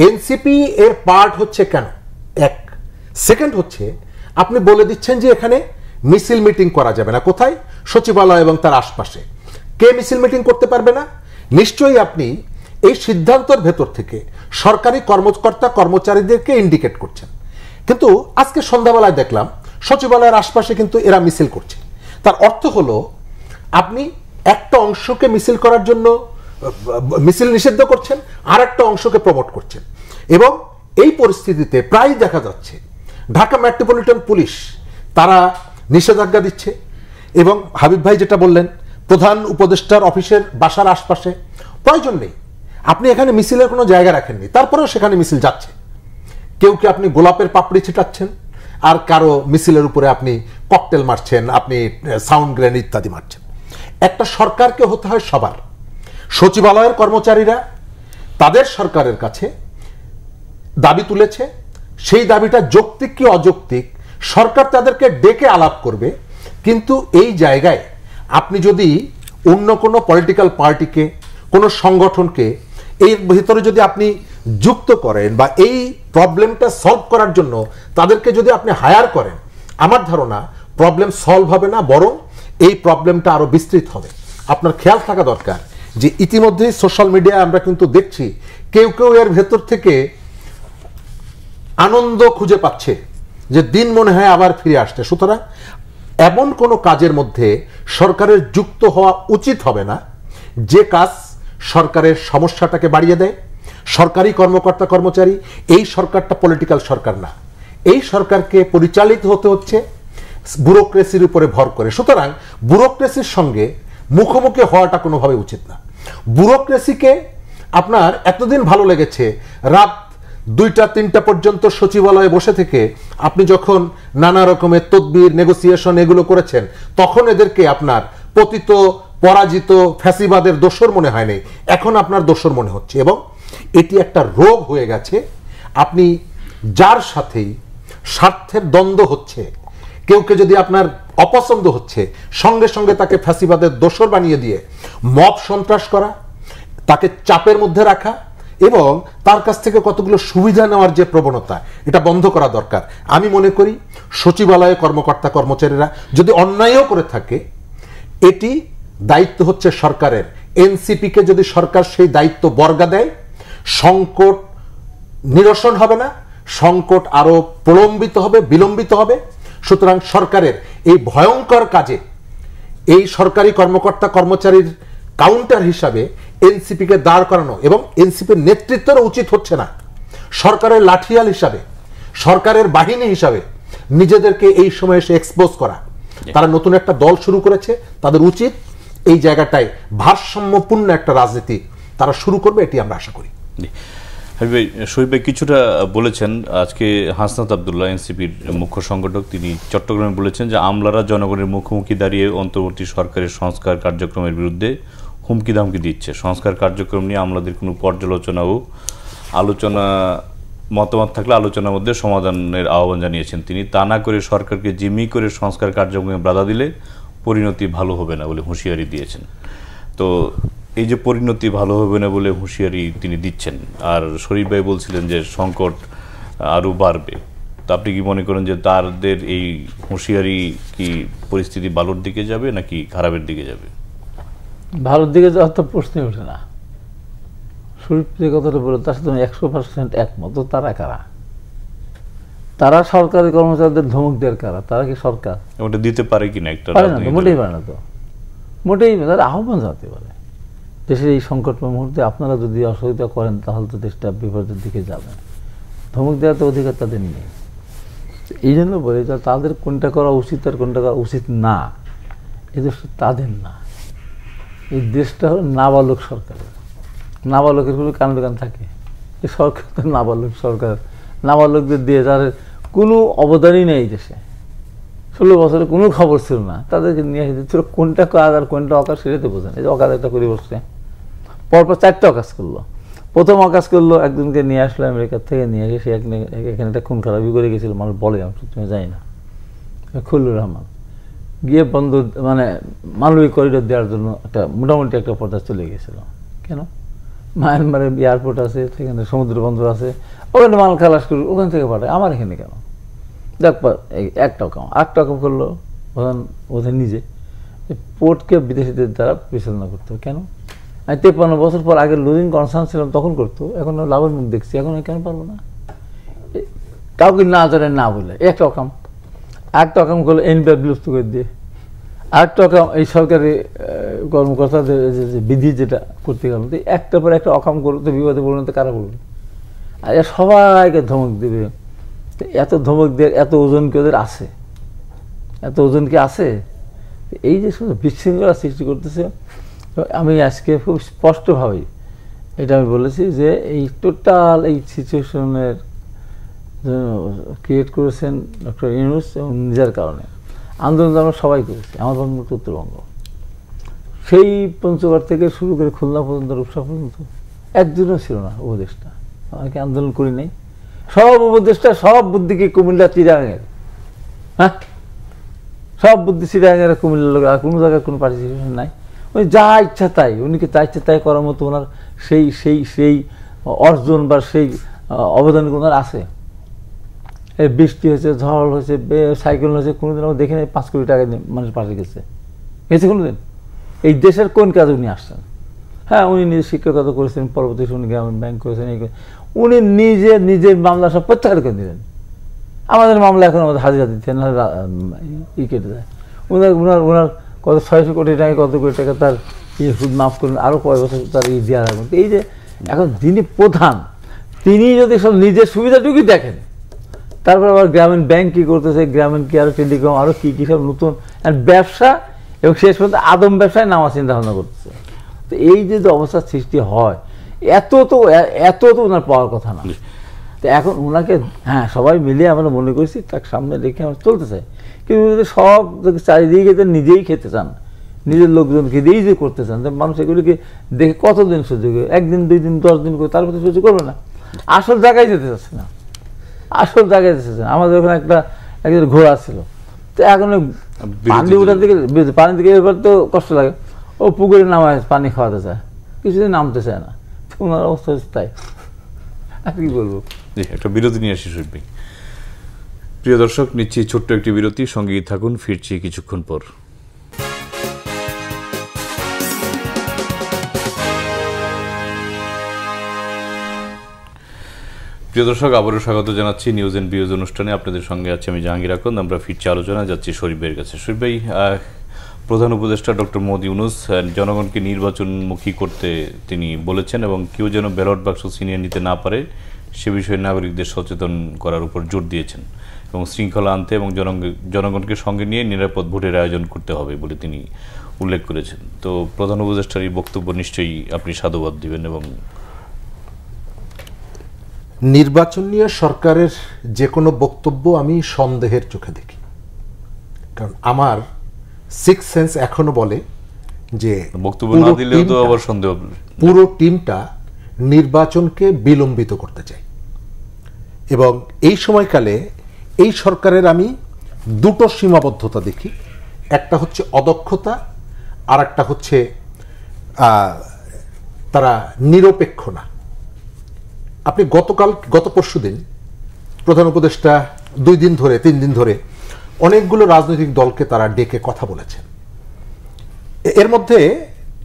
এনসিপি এর পার্ট হচ্ছে কেন? এক। সেকেন্ড হচ্ছে, আপনি বলে দিচ্ছেন যে এখানে মিছিল মিটিং করা যাবে না। কোথায়? সচিবালয় এবং তার আশপাশে। কে মিছিল মিটিং করতে পারবে না? নিশ্চয়ই আপনি এই সিদ্ধান্তের ভেতর থেকে সরকারি কর্মকর্তা কর্মচারীদেরকে ইন্ডিকেট করছেন। কিন্তু আজকে সন্ধ্যাবেলায় দেখলাম সচিবালয়ের আশপাশে কিন্তু এরা মিছিল করছে। তার অর্থ হলো আপনি একটা অংশকে মিছিল করার জন্য মিছিল নিষিদ্ধ করছেন, আর একটা অংশকে প্রমোট করছেন। এবং এই পরিস্থিতিতে প্রায় দেখা যাচ্ছে ঢাকা মেট্রোপলিটন পুলিশ তারা নিষেধাজ্ঞা দিচ্ছে। এবং হাবিব ভাই যেটা বললেন, প্রধান উপদেষ্টার অফিসের বাসার আশপাশে প্রয়োজন নেই, আপনি এখানে মিছিলের কোনো জায়গা রাখেননি, তারপরেও সেখানে মিছিল যাচ্ছে। কেউ কি আপনি গোলাপের পাপড়ি ছিটাচ্ছেন, আর কারো মিছিলের উপরে আপনি ককটেল মারছেন, আপনি সাউন্ড গ্রেনেড ইত্যাদি মারছেন। একটা সরকারকে হতে হয় সবার। সচিবালয়ের কর্মচারীরা তাদের সরকারের কাছে দাবি তুলেছে, সেই দাবিটা যৌক্তিক কি অযৌক্তিক সরকার তাদেরকে ডেকে আলাপ করবে। কিন্তু এই জায়গায় আপনি যদি অন্য কোনো পলিটিক্যাল পার্টিকে, কোনো সংগঠনকে এর ভিতরে যদি আপনি যুক্ত করেন বা এই প্রবলেমটা সলভ করার জন্য তাদেরকে যদি আপনি হায়ার করেন, আমার ধারণা প্রবলেম সলভ হবে না, বরং এই প্রবলেমটা আরো বিস্তৃত হবে। আপনার খেয়াল থাকা দরকার যে ইতিমধ্যেই সোশ্যাল মিডিয়ায় আমরা কিন্তু দেখছি কেউ কেউ এর ভেতর থেকে আনন্দ খুঁজে পাচ্ছে যে দিন মনে হয় আবার ফিরে আসছে। সুতরাং এমন কোনো কাজের মধ্যে সরকারের যুক্ত হওয়া উচিত হবে না যে কাজ সরকারের সমস্যাটাকে বাড়িয়ে দেয়। সরকারি কর্মকর্তা কর্মচারী, এই সরকারটা পলিটিক্যাল সরকার না, এই সরকারকে পরিচালিত হতে হচ্ছে ব্যুরোক্রেসির উপরে ভর করে। সুতরাং ব্যুরোক্রেসির সঙ্গে মুখোমুখি হওয়াটা কোনোভাবে উচিত না। ব্যুরোক্রেসিকে আপনার এতদিন ভালো লেগেছে, রাত 2টা-3টা পর্যন্ত সচিবালয়ে বসে থেকে আপনি যখন নানা রকমের তদবির, নেগোসিয়েশন এগুলো করেছেন, তখন এদেরকে আপনার পতিত পরাজিত ফ্যাসিবাদের দোসর মনে হয়নি, এখন আপনার দোসর মনে হচ্ছে। এবং এটি একটা রোগ হয়ে গেছে। আপনি যার সাথেই স্বার্থের দ্বন্দ্ব হচ্ছে, কেউকে যদি আপনার অপছন্দ হচ্ছে, সঙ্গে সঙ্গে তাকে ফ্যাসিবাদের দোসর বানিয়ে দিয়ে মব সন্ত্রাস করা, তাকে চাপের মধ্যে রাখা এবং তার কাছ থেকে কতগুলো সুবিধা নেওয়ার যে প্রবণতা, এটা বন্ধ করা দরকার। আমি মনে করি সচিবালয়ে কর্মকর্তা কর্মচারীরা যদি অন্যায়ও করে থাকে, এটি দায়িত্ব হচ্ছে সরকারের। এনসিপিকে যদি সরকার সেই দায়িত্ব বর্গা দেয়, সংকট নিরসন হবে না, সংকট আরো প্রলম্বিত হবে, বিলম্বিত হবে। সুতরাং সরকারের এই ভয়ঙ্কর কাজে এই সরকারি কর্মকর্তা কর্মচারীর কাউন্টার হিসাবে এনসিপিকে দাঁড় করানো, এবং এনসিপির নেতৃত্বেরও উচিত হচ্ছে না সরকারের লাঠিয়াল হিসাবে, সরকারের বাহিনী হিসাবে নিজেদেরকে এই সময় এসে এক্সপোজ করা। তারা নতুন একটা দল শুরু করেছে, তাদের উচিত এই জায়গাটায় ভারসাম্যপূর্ণ একটা রাজনীতি তারা শুরু করবে, এটি আমরা আশা করি। শহীদ ভাই কিছুটা বলেছেন, আজকে হাসনাত আবদুল্লাহ এনসিপির মুখ্য সংগঠক, তিনি চট্টগ্রামে বলেছেন যে আমলারা জনগণের মুখোমুখি দাঁড়িয়ে অন্তর্বর্তী সরকারের সংস্কার কার্যক্রমের বিরুদ্ধে হুমকি ধামকি দিচ্ছে। সংস্কার কার্যক্রম নিয়ে আমলাদের কোনো পর্যালোচনা ও আলোচনা মতামত থাকলে আলোচনার মধ্যে সমাধানের আহ্বান জানিয়েছেন তিনি। তা না করে সরকারকে জিম্মি করে সংস্কার কার্যক্রমে বাধা দিলে পরিণতি ভালো হবে না বলে হুঁশিয়ারি দিয়েছেন। তো এই যে পরিণতি ভালো হবে না বলে হুঁশিয়ারি তিনি দিচ্ছেন, আর শরীফ ভাই বলছিলেন যে সংকট আরও বাড়বে, তো আপনি কি মনে করেন যে তাদের এই হুঁশিয়ারি কি পরিস্থিতি ভালোর দিকে যাবে নাকি খারাপের দিকে যাবে? ভালোর দিকে যাওয়ার তো প্রশ্নই ওঠে না। শরীফ যে কথাটা বলে তার সাথে 100% একমত। তারা কারা? তারা সরকারি কর্মচারীদের ধমক দেওয়ার কারা? তারা কি সরকার? ওটা দিতে পারে কিনা? একটা পারে না তো, মোটেই পারে না তো, মোটেই। তারা আহ্বান জানাতে পারে দেশের এই সংকটময় মুহূর্তে আপনারা যদি অসহযোগিতা করেন তাহলে তো দেশটা বিপদের দিকে যাবে। ধমক দেওয়ার তো অধিকার তাদের নেই। এই জন্য বলি তাদের কোনটা করা উচিত আর কোনটা করা উচিত না, এই দেশটা তাদের না। এই দেশটা হলো নাবালক সরকারের। নাবালকের কোনো কান দোকান থাকে? এই সরকার তো নাবালক সরকার। নাবালকদের দিয়ে তাদের কোনো অবদানই নেই এই দেশে। 16 বছরে কোনো খবর ছিল না, তাদেরকে নিয়ে এসেছিল কোনটা কাজ আর কোনটা অকাজ সেটা তো বোঝেন। এই যে অকাজ একটা করে বসছে, পরপর 4টা অকাজ করলো। প্রথম অকাজ করলো একজনকে নিয়ে আসলো আমেরিকার থেকে, নিয়ে এসে সে এখানে একটা খুন খারাপি করে গেছিল, মানুষ বলে, আমি তুমি যাই না। খুল্লুর রহমান গিয়ে বন্ধ মানে মানবিক করিডোর দেওয়ার জন্য একটা মোটামুটি একটা পর্যায়ে চলে গেছিল। কেন? মায়ানমারের এয়ারপোর্ট আছে, সেখানে সমুদ্র বন্দর আছে, ওখানে মাল খালাস করবে, ওখান থেকে পাঠায়, আমার এখানে কেন? দেখ 1 টাকা 8 টাকা করলো ওদের নিজে। পোর্টকে বিদেশিদের দ্বারা পরিচালনা করতো। কেন? আমি 53 বছর পর আগে লুজিং কনসার্ন ছিলাম তখন করতো, এখন লাভের মুখ দেখছি, এখন কেন পারবো না? কাউকে না জানে না বলে 1 টাকাম 8 টাকাম করলো এনবিআর বিলুপ্ত করে দিয়ে, 8 টাকা এই সরকারি কর্মকর্তাদের যে বিধি যেটা করতে গেল, একটা পর একটা অকাম করলো, তো বিপদে পড়লো তো কারা পড়লো? আর সবাইকে ধমক দেবে। এত ধমক দিয়ে এত ওজন কি ওদের আছে? এত ওজন কি আছে? এই যে শুধু বিশৃঙ্খলা সৃষ্টি করতেছে। আমি আজকে খুব স্পষ্টভাবে এটা আমি বলেছি যে এই টোটাল এই সিচুয়েশনের ক্রিয়েট করেছেন ডক্টর ইউনূস এবং নিজের কারণে। আন্দোলন আমরা সবাই করেছি, আমার বন্ধুমুক্ত উত্তরবঙ্গ, সেই পঞ্চগড় থেকে শুরু করে খুলনা পর্যন্ত, রূপসা পর্যন্ত একজনও ছিল না উপদেষ্টা। আমাকে আন্দোলন করি নাই। সব উপদেষ্টা, সব বুদ্ধিকে কুমিল্লা চিরাঙের, হ্যাঁ, সব বুদ্ধি চিরাঙের কুমিল্লার লোক, আর কোনো জায়গায় কোনো পার্টিসিপেশন নাই। উনি যা ইচ্ছা তাই, উনিকে যা ইচ্ছা তাই করার মতো ওনার সেই সেই সেই অর্জন বা সেই অবদান ওনার আছে। এই বৃষ্টি হয়েছে, ঝড় হয়েছে, সাইকেল হয়েছে, কোনোদিন আমরা দেখি নাই 5 কোটি টাকা মানুষ পাশে গেছে কোনোদিন? এই দেশের কোন কাজে উনি আসছেন? হ্যাঁ, উনি নিজে শিক্ষকতা করেছেন, পরবর্তী উনি গ্রামীণ ব্যাংক করেছেন, উনি নিজের মামলা সব প্রত্যাহার করে দিলেন। আমাদের মামলা এখন আমাদের হাজিরা দিচ্ছেন, কেটে যায়। ওনার কত 600 কোটি টাকা, কত কোটি টাকা তার সুদ মাফ করলেন, আরও কয়েক বছর তার দেওয়া রাখবেন। এই যে এখন যিনি প্রধান, তিনি যদি সব নিজের সুবিধাটুকুই দেখেন, তারপর আবার গ্রামীণ ব্যাংক কী করতেছে, গ্রামীণ কি আরও টেলিকম আরও কী কী সব নতুন ব্যবসা, এবং শেষ পর্যন্ত আদম ব্যবসায় নামা চিন্তা ভাবনা করতেছে। তো এই যে অবস্থার সৃষ্টি হয়, এত তো ওনার পাওয়ার কথা না। তো এখন ওনাকে হ্যাঁ সবাই মিলিয়ে আমরা মনে করছি তাকে সামনে রেখে আমরা চলতে চাই, কিন্তু যদি সব চারিদিকে নিজেই খেতে চান, নিজের লোকজনকে দিয়েই যে করতে চান, মানুষ এগুলিকে দেখে কতদিন সহ্য করবে? 1 দিন 2 দিন 10 দিন করে, তারপরে সহ্য করবে না। আসল জায়গায় যেতে চাচ্ছে না, আসল জায়গায় যেতে চাচ্ছে না। আমাদের ওখানে একজন ঘোড়া ছিল, তো এখন পানি উঠার দিকে, পানি দিকে এবার তো কষ্ট লাগে, ও পুকুরে নামায় পানি খাওয়াতে চায়, কিছুদিন নামতে চায় না। ওনার অবস্থা হচ্ছে তাই, আর কি বলবো। একটা বিরতি নিয়ে আসি শরীফ ভাই। প্রিয় দর্শক, নিচ্ছি ছোট্ট একটি বিরতি, সঙ্গেই থাকুন, ফিরছি কিছুক্ষণ পর। প্রিয় দর্শক, আবারও স্বাগত জানাচ্ছি নিউজ অ্যান্ড ভিউজ অনুষ্ঠানে। আপনাদের সঙ্গে আছি আমি জাহাঙ্গীর আকন্দ। আমরা ফিরছি আলোচনা, যাচ্ছি শরীফ ভাইয়ের কাছে। শরীফ ভাই, প্রধান উপদেষ্টা ডক্টর মোহাম্মদ ইউনূস জনগণকে নির্বাচনমুখী করতে তিনি বলেছেন, এবং কেউ যেন ব্যালট বাক্স ছিনিয়ে নিতে না পারে সে বিষয়ে নাগরিকদের সচেতন করার উপর জোর দিয়েছেন এবং শৃঙ্খলা আনতে এবং জনগণকে সঙ্গে নিয়ে নিরাপদ ভোটের আয়োজন করতে হবে বলে তিনি উল্লেখ করেছেন। তো প্রধান উপদেষ্টার এই বক্তব্য নিশ্চয়ই আপনি সাধুবাদ দিবেন। এবং নির্বাচন নিয়ে সরকারের যে কোনো বক্তব্য আমি সন্দেহের চোখে দেখি, কারণ আমার সিক্স সেন্স এখনো বলে যে বক্তব্য না দিলেও তো আবার সন্দেহ, পুরো টিমটা নির্বাচনকে বিলম্বিত করতে চায়। এবং এই সময়কালে এই সরকারের আমি দুটো সীমাবদ্ধতা দেখি, একটা হচ্ছে অদক্ষতা, আর একটা হচ্ছে তারা নিরপেক্ষ না। আপনি গত পরশু দিন প্রধান উপদেষ্টা 2 দিন ধরে 3 দিন ধরে অনেকগুলো রাজনৈতিক দলকে তারা ডেকে কথা বলেছেন। এর মধ্যে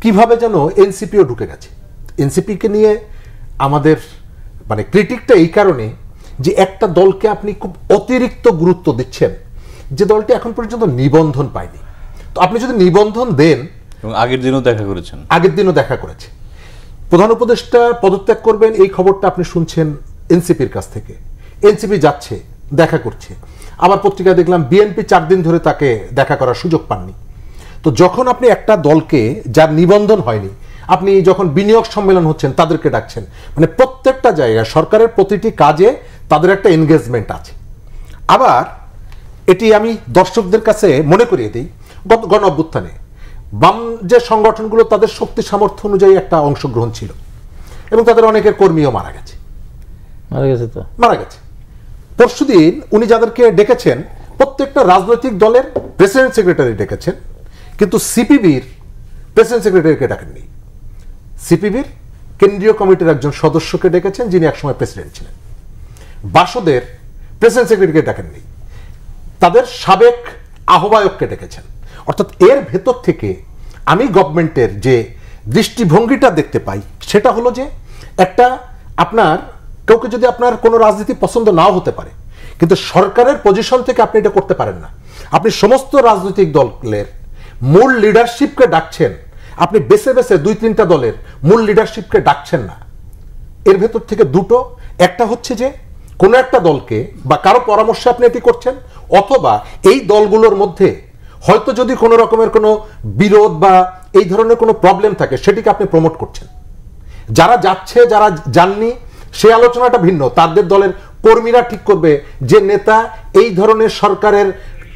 কিভাবে যেন এনসিপিও ঢুকে গেছে। এনসিপিকে নিয়ে আমাদের মানে ক্রিটিকটা এই কারণে যে একটা দলকে আপনি খুব অতিরিক্ত গুরুত্ব দিচ্ছেন, যে দলটি এখন পর্যন্ত নিবন্ধন পায়নি। তো আপনি যদি নিবন্ধন দেন, এবং আগের দিনও দেখা করেছে, প্রধান উপদেষ্টা পদত্যাগ করবেন এই খবরটা আপনি শুনছেন এনসিপির কাছ থেকে। এনসিপি যাচ্ছে, দেখা করছে, আবার পত্রিকায় দেখলাম বিএনপি 4 দিন ধরে তাকে দেখা করার সুযোগ পাননি। তো যখন আপনি একটা দলকে যার নিবন্ধন হয়নি, আপনি যখন বিনিয়োগ সম্মেলন হচ্ছেন তাদেরকে ডাকছেন, মানে প্রত্যেকটা জায়গায় সরকারের প্রতিটি কাজে তাদের একটা এনগেজমেন্ট আছে। আবার এটি আমি দর্শকদের কাছে মনে করিয়ে দিই, গণ অভ্যুত্থানে বাম যে সংগঠনগুলো তাদের শক্তি সামর্থ্য অনুযায়ী একটা অংশগ্রহণ ছিল এবং তাদের অনেকের কর্মীও মারা গেছে। পরশুদিন উনি যাদেরকে ডেকেছেন প্রত্যেকটা রাজনৈতিক দলের প্রেসিডেন্ট সেক্রেটারি ডেকেছেন, কিন্তু সিপিবির প্রেসিডেন্ট সেক্রেটারিকে ডাকেননি। সিপিবির কেন্দ্রীয় কমিটির একজন সদস্যকে ডেকেছেন যিনি একসময় প্রেসিডেন্ট ছিলেন। বাসদের প্রেসিডেন্ট সেক্রেটারিকে ডাকেননি, তাদের সাবেক আহ্বায়ককে ডেকেছেন। অর্থাৎ এর ভেতর থেকে আমি গভর্নমেন্টের যে দৃষ্টিভঙ্গিটা দেখতে পাই সেটা হলো যে একটা আপনার কাউকে যদি আপনার কোনো রাজনীতি পছন্দ নাও হতে পারে, কিন্তু সরকারের পজিশন থেকে আপনি এটা করতে পারেন না। আপনি সমস্ত রাজনৈতিক দলের মূল লিডারশিপকে ডাকছেন, আপনি বেছে বেছে 2-3টা দলের মূল লিডারশিপকে ডাকছেন না। এর ভেতর থেকে দুটো, একটা হচ্ছে যে কোনো একটা দলকে বা কারো পরামর্শে আপনি এটি করছেন, অথবা এই দলগুলোর মধ্যে হয়তো যদি কোনো রকমের কোনো বিরোধ বা এই ধরনের কোনো প্রবলেম থাকে সেটিকে আপনি প্রমোট করছেন। যারা যাচ্ছে যারা যাননি সে আলোচনাটা ভিন্ন, তাদের দলের কর্মীরা ঠিক করবে যে নেতা এই ধরনের সরকারের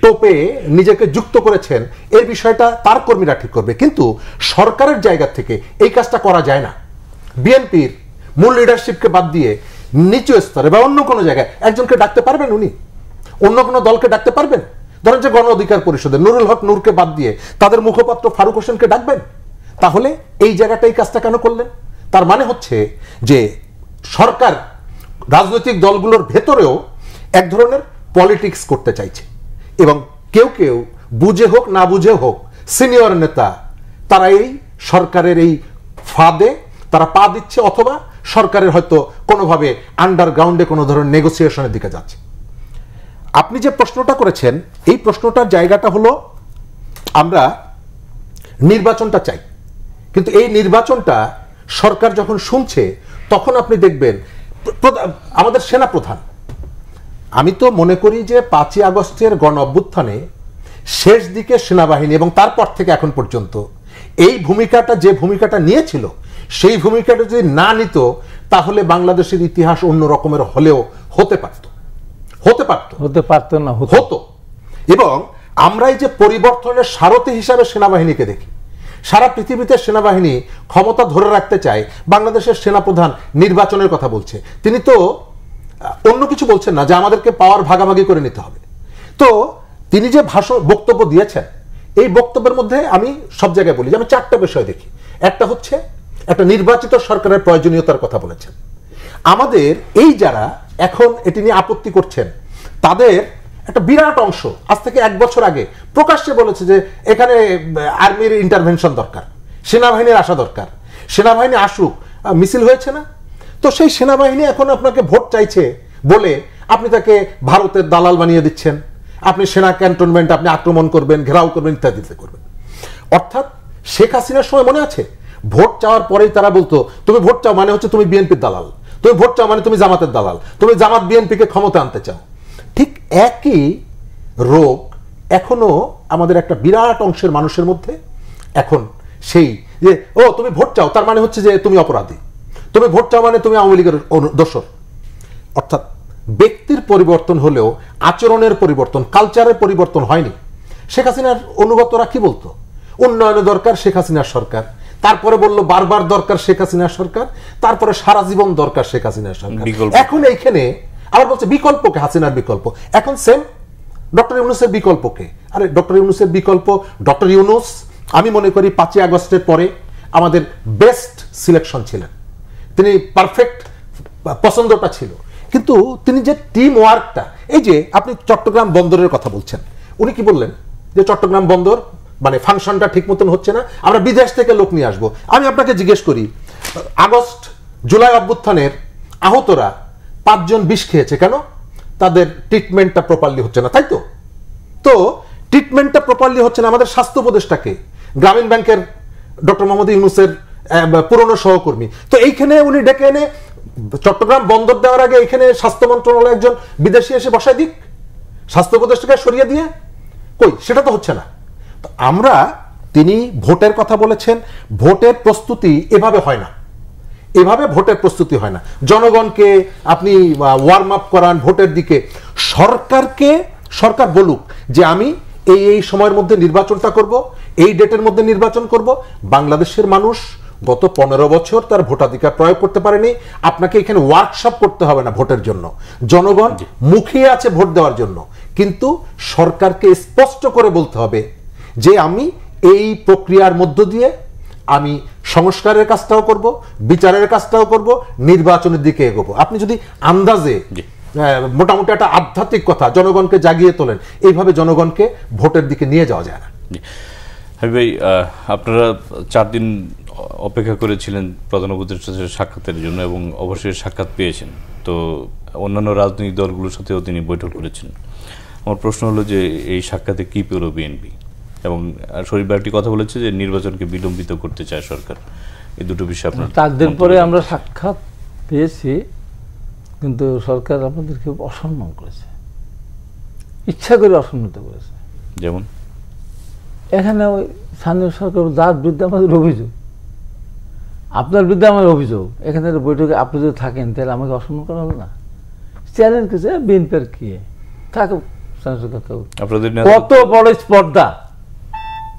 টোপে নিজেকে যুক্ত করেছেন, এর বিষয়টা তার কর্মীরা ঠিক করবে। কিন্তু সরকারের জায়গা থেকে এই কাজটা করা যায় না। বিএনপির মূল লিডারশিপকে বাদ দিয়ে নিচু স্তরে বা অন্য কোনো জায়গায় একজনকে ডাকতে পারবেন? উনি অন্য কোনো দলকে ডাকতে পারবেন? ধরেন যে গণ অধিকার পরিষদের নুরুল হক নূরকে বাদ দিয়ে তাদের মুখপাত্র ফারুক হোসেনকে ডাকবেন? তাহলে এই জায়গাটা এই কাজটা কেন করলেন? তার মানে হচ্ছে যে সরকার রাজনৈতিক দলগুলোর ভেতরেও এক ধরনের পলিটিক্স করতে চাইছে, এবং কেউ কেউ বুঝে হোক না বুঝে হোক সিনিয়র নেতা তারা এই সরকারের এই ফাঁদে তারা পা দিচ্ছে, অথবা সরকারের হয়তো কোনোভাবে আন্ডারগ্রাউন্ডে কোনো ধরনের নেগোসিয়েশনের দিকে যাচ্ছে। আপনি যে প্রশ্নটা করেছেন এই প্রশ্নটার জায়গাটা হলো আমরা নির্বাচনটা চাই, কিন্তু এই নির্বাচনটা সরকার যখন শুনছে তখন আপনি দেখবেন আমাদের সেনাপ্রধান, আমি তো মনে করি যে 5ই আগস্টের গণ অভ্যুত্থানে শেষ দিকে সেনাবাহিনী এবং তারপর থেকে এখন পর্যন্ত এই ভূমিকাটা যে ভূমিকাটা নিয়েছিল সেই ভূমিকাটা যদি না নিত তাহলে বাংলাদেশের ইতিহাস অন্য রকমের হলেও হতে পারত না, হতো। এবং আমরা এই যে পরিবর্তনের সারথি হিসাবে সেনাবাহিনীকে দেখি, সারা পৃথিবীতে সেনাবাহিনী ক্ষমতা ধরে রাখতে চায়, বাংলাদেশের সেনাপ্রধান নির্বাচনের কথা বলছে, তিনি তো অন্য কিছু বলছেন না যে আমাদেরকে পাওয়ার ভাগাভাগি করে নিতে হবে। তো তিনি যে বক্তব্য দিয়েছেন এই বক্তব্যের মধ্যে আমি সব জায়গায় বলি যে আমি 4টা বিষয় দেখি। একটা হচ্ছে একটা নির্বাচিত সরকারের প্রয়োজনীয়তার কথা বলেছেন। আমাদের এই যারা এখন এটি নিয়ে আপত্তি করছেন তাদের একটা বিরাট অংশ আজ থেকে 1 বছর আগে প্রকাশ্যে বলেছে যে এখানে আর্মির ইন্টারভেনশন দরকার, সেনাবাহিনীর আসা দরকার, সেনাবাহিনী আসুক। মিছিল হয়েছে না? তো সেই সেনাবাহিনী এখন আপনাকে ভোট চাইছে বলে আপনি তাকে ভারতের দালাল বানিয়ে দিচ্ছেন, আপনি সেনা ক্যান্টনমেন্ট আপনি আক্রমণ করবেন, ঘেরাও করবেন, ইত্যাদিতে করবেন। অর্থাৎ শেখ হাসিনার সময় মনে আছে ভোট চাওয়ার পরেই তারা বলতো তুমি ভোট চাও মানে হচ্ছে তুমি বিএনপির দালাল, তুমি ভোট চাও মানে তুমি জামাতের দালাল, তুমি জামাত বিএনপিকে ক্ষমতা আনতে চাও। ঠিক একই রোগ এখনো আমাদের একটা বিরাট অংশের মানুষের মধ্যে এখন সেই যে ও তুমি ভোট চাও তার মানে হচ্ছে যে তুমি অপরাধী, তুমি ভোট চাও মানে তুমি আওয়ামী লীগের দোসর। অর্থাৎ ব্যক্তির পরিবর্তন হলেও আচরণের পরিবর্তন, কালচারের পরিবর্তন হয়নি। শেখ হাসিনার অনুগতরা কি বলতো? উন্নয়নে দরকার শেখ হাসিনার সরকার, তারপরে বললো বারবার দরকার শেখ হাসিনার সরকার, তারপরে সারা জীবন দরকার শেখ হাসিনার সরকার। এখন এইখানে আবার বলছে বিকল্পকে, হাসিনার বিকল্প। এখন সেম ডক্টর ইউনূসের বিকল্পকে। আরে ডক্টর ইউনূসের বিকল্প ডক্টর ইউনূস আমি মনে করি 5ই আগস্টের পরে আমাদের বেস্ট সিলেকশন ছিলেন, তিনি পারফেক্ট পছন্দটা ছিল। কিন্তু তিনি যে টিম ওয়ার্কটা, এই যে আপনি চট্টগ্রাম বন্দরের কথা বলছেন, উনি কি বললেন যে চট্টগ্রাম বন্দর মানে ফাংশনটা ঠিক মতন হচ্ছে না, আমরা বিদেশ থেকে লোক নিয়ে আসবো। আমি আপনাকে জিজ্ঞেস করি, আগস্ট জুলাই অভ্যুত্থানের আহতরা 5 জন বিষ খেয়েছে কেন? তাদের ট্রিটমেন্টটা প্রপারলি হচ্ছে না, তাই তো? তো ট্রিটমেন্টটা প্রপারলি হচ্ছে না। আমাদের স্বাস্থ্য উপদেষ্টাকে গ্রামীণ ব্যাংকের ডক্টর মোহাম্মদ ইউনূসের পুরনো সহকর্মী, তো এইখানে উনি ডেকে এনে চট্টগ্রাম বন্দর দেওয়ার আগে এখানে স্বাস্থ্য মন্ত্রণালয় একজন বিদেশি এসে বসায় দিক, স্বাস্থ্য উপদেষ্টাকে সরিয়ে দিয়ে। কই, সেটা তো হচ্ছে না। তো আমরা, তিনি ভোটের কথা বলেছেন, ভোটের প্রস্তুতি এভাবে হয় না, এভাবে ভোটের প্রস্তুতি হয় না। জনগণকে আপনি ওয়ার্ম আপ করান ভোটের দিকে। সরকার বলুক যে আমি এই সময়ের মধ্যে নির্বাচনটা করব, এই ডেটের মধ্যে নির্বাচন করব। বাংলাদেশের মানুষ গত 15 বছর তার ভোটাধিকার প্রয়োগ করতে পারেনি। আপনাকে এখানে ওয়ার্কশপ করতে হবে না ভোটের জন্য, জনগণ মুখিয়ে আছে ভোট দেওয়ার জন্য। কিন্তু সরকারকে স্পষ্ট করে বলতে হবে যে আমি এই প্রক্রিয়ার মধ্য দিয়ে আমি সংস্কারের কাজটাও করব, বিচারের কাজটাও করব, নির্বাচনের দিকে এগোবো। আপনি যদি আন্দাজে মোটামুটি একটা আধ্যাত্মিক কথা জনগণকে জাগিয়ে তোলেন, এইভাবে জনগণকে ভোটের দিকে নিয়ে যাওয়া যায় না। হাবিব ভাই, আপনারা 4 দিন অপেক্ষা করেছিলেন প্রধান উপদেষ্টার সাক্ষাতের জন্য এবং অবশ্যই সাক্ষাৎ পেয়েছেন। তো অন্যান্য রাজনৈতিক দলগুলোর সাথেও তিনি বৈঠক করেছেন। আমার প্রশ্ন হলো যে এই সাক্ষাতে কি পেল বিএনপি? এবং শরীফ ভাই একটি কথা বলেছে যে নির্বাচনকে বিলম্বিত করতে চায় সরকার। এই দুটো বিষয় আপনার 4 দিন পরে আমরা সাক্ষাৎ পেয়েছি, কিন্তু সরকার আমাদেরকে অসম্মান করেছে, ইচ্ছা করে অসম্মানিত করেছে। যেমন এখানে ওই স্থানীয় সরকার যার বিরুদ্ধে আমাদের অভিযোগ, আপনার বিরুদ্ধে আমার অভিযোগ, এখানে বৈঠকে আপনি যদি থাকেন তাহলে আমাকে অসম্মান করা হবে না? চ্যালেঞ্জ করছে বিএনপির কি থাকুক, কত বড় স্পর্ধা,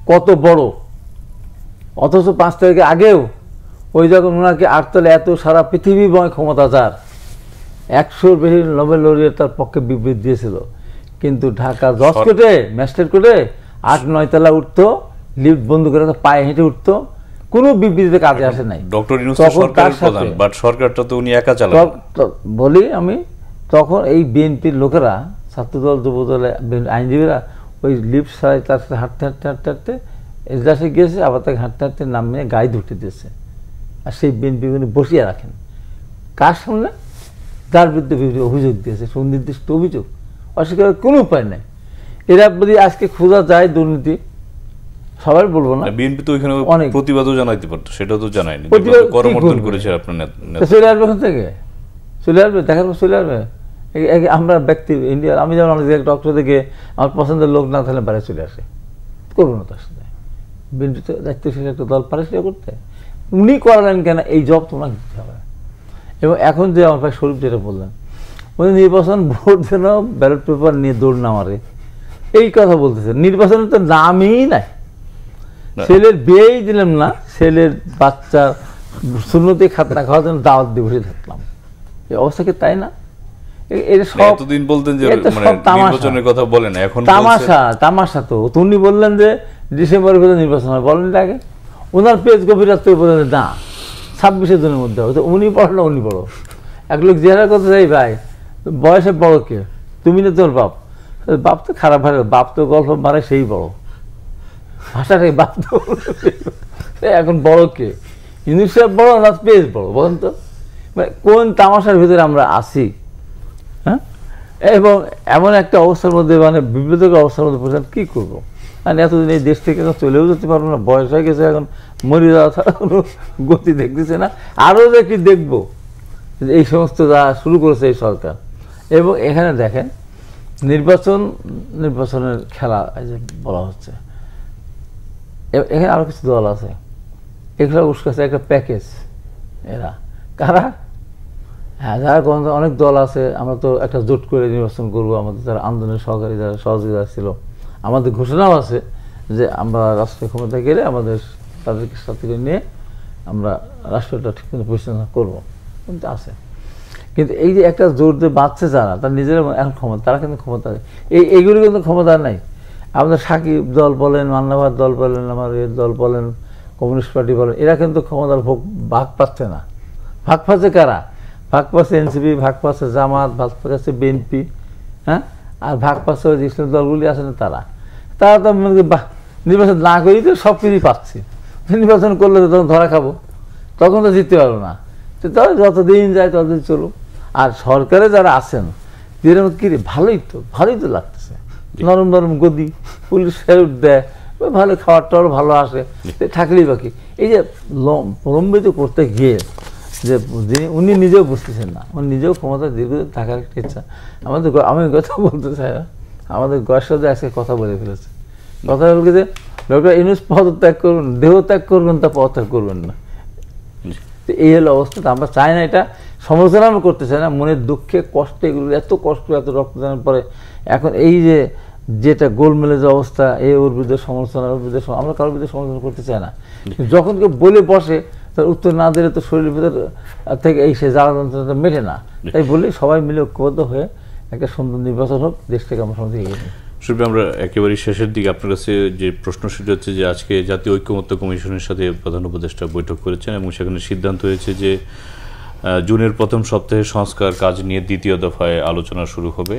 কত বড়। অথচ 5 তারিখে আগেও ওই যখন ওনাকে 8 তলে এত সারা পৃথিবীময় ক্ষমতা যার 100-র বেশি নোবেল লরিয়েট তার পক্ষে বিবৃতি দিয়েছিল, কিন্তু ঢাকা 10 কোটে ম্যাজিস্ট্রেট কোর্টে 8-9 তলা উঠতো, লিফট বন্ধ করে পায়ে হেঁটে উঠতো, কোনো বিবৃতিতে কাজে আসে নাই। ডক্টর ইউনূস সরকারের প্রধান, বাট সরকারটা তো উনি একা চালান। বলি আমি, তখন এই বিএনপির লোকেরা, ছাত্রদল, যুবদল, আইনজীবীরা ওই লিফট ছাড়াই তার সাথে হাঁটতে হাঁটতে হাঁটতে হাঁটতে এজলাসে গিয়েছে, আবার তাকে হাঁটতে হাঁটতে নামিয়ে গায়ে ধরতে দিয়েছে। আর সেই বিএনপি উনি বসিয়ে রাখেন কার সামনে? যার বিরুদ্ধে অভিযোগ দিয়েছে, সুনির্দিষ্ট অভিযোগ, অস্বীকার কোনো উপায় নেই। এরা যদি আজকে খোঁজা যায় দুর্নীতি, সবাই বলবো না, বিএনপি তো ওইখানে অনেক প্রতিবাদও জানাইতে পারতো, সেটাও তো জানায়নি। করমর্দন করেছে আপনার নেতা। চলে আসবে ওখান থেকে, চলে আসবে, দেখার পর চলে আসবে। আমরা ব্যক্তি ইন্ডিয়ার, আমি যেমন অনেক ডক্টর থেকে আমার পছন্দের লোক না থাকলে বাইরে চলে আসে, করবো না তার সাথে। বিএনপি তো দায়িত্বশীল একটা দল পারে সেটা করতে, উনি করালেন কেন? এই জব তোমার দিতে হবে। এবং এখন যে আমার ভাই শরীফ যেটা বললেন, উনি নির্বাচন ভোট যেন ব্যালট পেপার নিয়ে দৌড় না মারে, এই কথা বলতেছে। নির্বাচনের তো নামই নাই, ছেলের বিয়েই দিলাম না, ছেলের বাচ্চার সুন্নতি খাতনা খাওয়ার জন্য দাওয়াত দিয়ে বসে থাকলাম, এই অবস্থা কি তাই না? এতদিন বলতেন যে নির্বাচনের কথা বলেন, এখন তামাশা। তামাশা তো উনি বললেন যে ডিসেম্বরের ভিতরে নির্বাচন হয়, বলেন আগে। ওনার পেজ গভীরতা বললেন না 26 জনের মধ্যে, হয়তো উনি বড় না উনি বড়। এক লোক জেরা করতে চাই, ভাই বয়সে বড় কে? তুমি না তোর বাপ? বাপ তো খারাপ ভাবে, বাপ তো গল্প মারে সেই বড়, ভাষাটাই বাপ তো। এখন বড় কে? ইউনিসেফ বড় না পেজ বড়? বলেন তো, কোন তামাশার ভিতরে আমরা আছি? হ্যাঁ, এবং এমন একটা অবস্থার মধ্যে, মানে বিব্রতকর অবস্থার মধ্যে পড়ে কি করবো? মানে এতদিন এই দেশ থেকে চলেও যেতে পারবো না, বয়স হয়ে গেছে, এখন মরে যাওয়া ছাড়া কোনো গতি দেখতেছে না। আরও যে কি দেখবো, এই সমস্ত যা শুরু করেছে এই সরকার। এবং এখানে দেখেন নির্বাচনের খেলা এই যে বলা হচ্ছে, এখানে আরো কিছু দল আছে, এগুলো উস্কাছে একটা প্যাকেজ। এরা কারা? হ্যাঁ, যারা অনেক দল আছে, আমরা তো একটা জোট করে নির্বাচন করবো, আমাদের যারা আন্দোলনের সহকারী যারা সহযোগিতা ছিল, আমাদের ঘোষণাও আছে যে আমরা রাষ্ট্রীয় ক্ষমতা গেলে আমাদের তাদেরকে সাথে নিয়ে আমরা রাষ্ট্রটা ঠিক মতো পরিচালনা করবো, কিন্তু আছে। কিন্তু এই যে একটা জোর দিয়ে বাঁচছে যারা, তার নিজেরা এখন ক্ষমতা, তারা কিন্তু ক্ষমতা এইগুলি কিন্তু ক্ষমতা নাই। আমাদের সাকিব দল বলেন, মান্নাবাদ দল বলেন, আমার এর দল বলেন, কমিউনিস্ট পার্টি বলেন, এরা কিন্তু ক্ষমতার ভাগ পাচ্ছে না। ভাগ পাচ্ছে কারা? ভাগ পাচ্ছে এনসিপি, ভাগ পাচ্ছে জামাত, ভাগ পাচ্ছে বিএনপি, হ্যাঁ, আর ভাগ পাচ্ছে ওই ইসলামী দলগুলি আছে না, তারা তো নির্বাচন না করেই তো সব কিছুই পাচ্ছে। নির্বাচন করলে তো তখন ধরা খাবো, তখন তো জিততে পারবো না। তো যতদিন যায় ততদিন চলুক। আর সরকারে যারা আছেন এদের কি ভালোই তো লাগতেছে, নরম নরম গদি, পুলিশ ফেরত দেয়, ভালো খাবার টাওয়ার ভালো আসে, থাকলেই বাকি। এই যে প্রলম্বিত করতে গিয়ে যে উনি নিজেও বুঝতেছেন না, উনি নিজেও ক্ষমতা দীর্ঘদিন থাকার একটা ইচ্ছা। আমি কথা বলতে চাই না, আমাদের গয়ের আজকে কথা বলে ফেলেছে। কথা বলতে যে ডক্টর ইউনূস পদত্যাগ করবেন, দেহ ত্যাগ করবেন, তা পদত্যাগ করবেন না। তো এই হলো অবস্থা। আমরা চাই না, এটা সমালোচনা আমি করতে চাই না, মনের দুঃখে কষ্টে, এগুলো এত কষ্ট, এত রক্তদানের পরে এখন এই যে যেটা গোলমেলে যে অবস্থা, ওর বিরুদ্ধে সমালোচনা, ওর বিরুদ্ধে আমরা কারোর বিরুদ্ধে সমালোচনা করতে চাই না। যখন কেউ বলে বসে তার উত্তর না দিলে তো শরীরের ভিতর থেকে সে জ্বালা যন্ত্রণা মেটে না। তাই বলি সবাই মিলে ঐক্যবদ্ধ হয়ে একটা সুন্দর নির্বাচন হোক, দেশটাকে আমরা সঙ্গে এগিয়ে নিই। শুরু আমরা একেবারে শেষের দিকে আপনার কাছে যে প্রশ্ন সেটা হচ্ছে যে আজকে জাতীয় ঐক্যমত্য কমিশনের সাথে প্রধান উপদেষ্টা বৈঠক করেছেন এবং সেখানে সিদ্ধান্ত হয়েছে যে জুনের প্রথম সপ্তাহে সংস্কার কাজ নিয়ে দ্বিতীয় দফায় আলোচনা শুরু হবে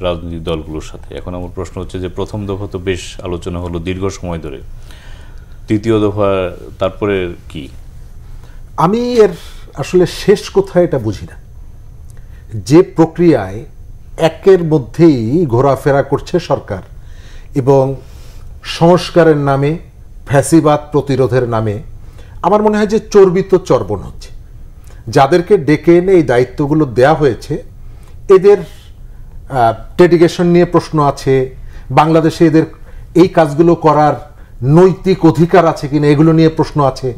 রাজনৈতিক দলগুলোর সাথে। এখন আমার প্রশ্ন হচ্ছে যে প্রথম দফা তো বেশ আলোচনা হলো দীর্ঘ সময় ধরে, তৃতীয় দফা তারপরে কি? আমি এর আসলে শেষ কোথায় এটা বুঝি না। যে প্রক্রিয়ায় একের মধ্যেই ঘোরাফেরা করছে সরকার এবং সংস্কারের নামে, ফ্যাসিবাদ প্রতিরোধের নামে, আমার মনে হয় যে চর্বিত চর্বণ হচ্ছে। যাদেরকে ডেকে এনে এই দায়িত্বগুলো দেয়া হয়েছে এদের ডেডিকেশন নিয়ে প্রশ্ন আছে, বাংলাদেশে এদের এই কাজগুলো করার নৈতিক অধিকার আছে কিনা এগুলো নিয়ে প্রশ্ন আছে,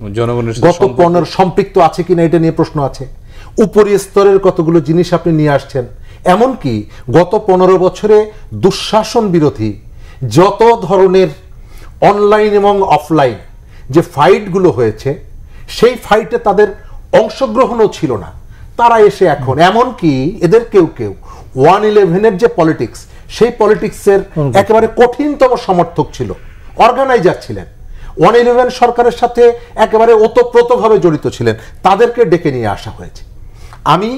গত পণ্যের সম্পৃক্ত আছে কিনা এটা নিয়ে প্রশ্ন আছে, উপরি স্তরের কতগুলো জিনিস আপনি নিয়ে আসছেন। এমনকি গত 15 বছরে দুঃশাসন বিরোধী যত ধরনের অনলাইন এবং অফলাইন যে ফাইটগুলো হয়েছে সেই ফাইটে তাদের অংশগ্রহণও ছিল না। তারা এসে এখন এমনকি এদের কেউ 111-এর যে পলিটিক্স, সেই পলিটিক্সের একেবারে কঠিনতম সমর্থক ছিল, অর্গানাইজার ছিলেন, 111 সরকারের সাথে একেবারে ওতপ্রোতভাবে জড়িত ছিলেন, তাদেরকে ডেকে নিয়ে আসা হয়েছে। আমি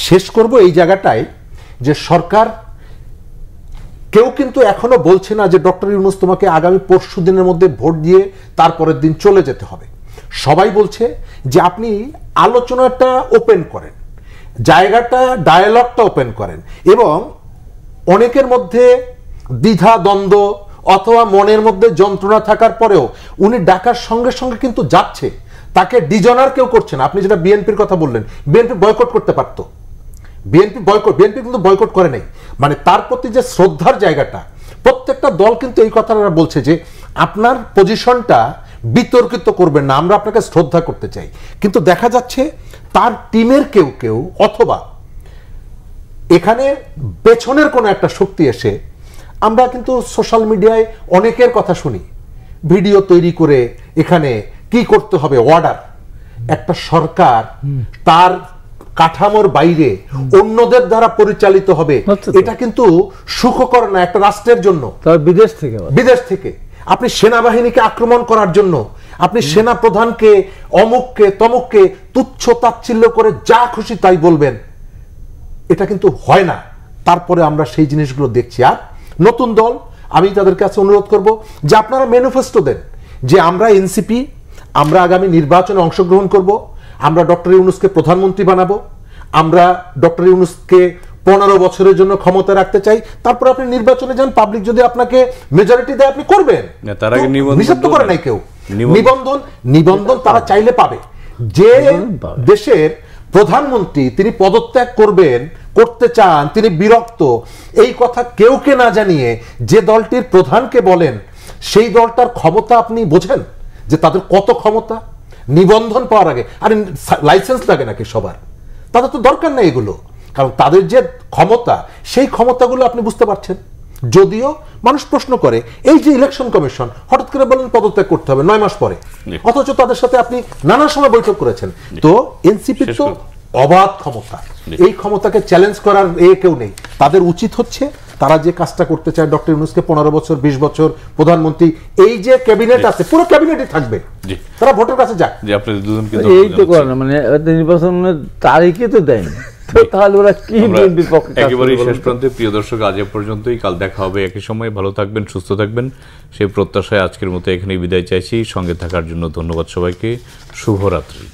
শেষ করব এই জায়গাটায় যে সরকার কেউ কিন্তু এখনো বলছে না যে ডক্টর ইউনূস তোমাকে আগামী পরশু দিনের মধ্যে ভোট দিয়ে তারপরের দিন চলে যেতে হবে। সবাই বলছে যে আপনি আলোচনাটা ওপেন করেন, জায়গাটা ডায়ালগটা ওপেন করেন, এবং অনেকের মধ্যে দ্বিধা দ্বন্দ্ব অথবা মনের মধ্যে যন্ত্রণা থাকার পরেও উনি ডাকার সঙ্গে সঙ্গে কিন্তু যাচ্ছে, তাকে ডিজনার কেউ করছে না। আপনি যেটা বিএনপির কথা বললেন, বিএনপি বয়কট করতে পারত, বিএনপি কিন্তু বয়কট করে নাই। মানে তার প্রতি যে শ্রদ্ধার জায়গাটা, প্রত্যেকটা দল কিন্তু এই কথাটা বলছে যে আপনার পজিশনটা বিতর্কিত করবেন না, আমরা আপনাকে শ্রদ্ধা করতে চাই। কিন্তু দেখা যাচ্ছে তার টিমের কেউ অথবা এখানে পেছনের কোনো একটা শক্তি এসে, আমরা কিন্তু সোশ্যাল মিডিয়ায় অনেকের কথা শুনি, ভিডিও তৈরি করে এখানে কি করতে হবে অর্ডার। একটা সরকার তার কাঠামোর বাইরে অন্যদের দ্বারা পরিচালিত হবে, এটা কিন্তু সুখকর না একটা রাষ্ট্রের জন্য। বিদেশ থেকে আপনি সেনাবাহিনীকে আক্রমণ করার জন্য আপনি সেনা প্রধানকে অমুককে তমুককে তুচ্ছ তাচ্ছিল্য করে যা খুশি তাই বলবেন, এটা কিন্তু হয় না। তারপরে আমরা সেই জিনিসগুলো দেখছি। আর নতুন দল, আমি তাদের কাছে অনুরোধ করব যে আপনারা ম্যানিফেস্টো দেন যে আমরা এনসিপি, আমরা আগামী নির্বাচনে অংশগ্রহণ করব, আমরা ডক্টর ইউনূসকে প্রধানমন্ত্রী বানাবো, আমরা ডক্টর ইউনূসকে 15 বছরের জন্য ক্ষমতা রাখতে চাই। তারপর আপনি নির্বাচনে যান, পাবলিক যদি আপনাকে মেজরিটি দেয় আপনি করবেন, তার আগে নিষিদ্ধ করে নাই কেউ। নিবন্ধন তারা চাইলে পাবে। যে দেশের প্রধানমন্ত্রী তিনি পদত্যাগ করতে চান, তিনি বিরক্ত, এই কথা কেউকে না জানিয়ে যে দলটির প্রধানকে বলেন, সেই দলটার ক্ষমতা আপনি বোঝেন যে তাদের কত ক্ষমতা? নিবন্ধন পাওয়ার আগে আরে লাইসেন্স লাগে নাকি সবার? তাদের তো দরকার নেই এগুলো, কারণ তাদের যে ক্ষমতা, সেই ক্ষমতাগুলো আপনি বুঝতে পারছেন। যদিও মানুষ প্রশ্ন করে, এই যে ইলেকশন কমিশন হঠাৎ করে বলেন পদত্যাগ করতে হবে 9 মাস পরে, অথচ তাদের সাথে আপনি নানা সময় বৈঠক করেছেন। তো এনসিপি তো অবাধ ক্ষমতা, এই ক্ষমতাকে চ্যালেঞ্জ করার কেউ নেই। তাদের উচিত হচ্ছে তারা যে কাজটা করতে চায়, ডক্টর ইউনূসকে 15 বছর 20 বছর প্রধানমন্ত্রী, এই যে ক্যাবিনেট আছে পুরো ক্যাবিনেটই থাকবে, তারা ভোটের কাছে যাক। এই তো করে না, মানে নির্বাচনের তারিখে তো দেয়নি, তাহলে ওরা কি বিএনপির পক্ষে? একেবারে শেষ প্রান্তে প্রিয় দর্শক, আজ এ পর্যন্তই। কাল দেখা হবে একই সময়। ভালো থাকবেন, সুস্থ থাকবেন, সেই প্রত্যাশায় আজকের মতো এখানেই বিদায় চাইছি। সঙ্গে থাকার জন্য ধন্যবাদ সবাইকে। শুভরাত্রি।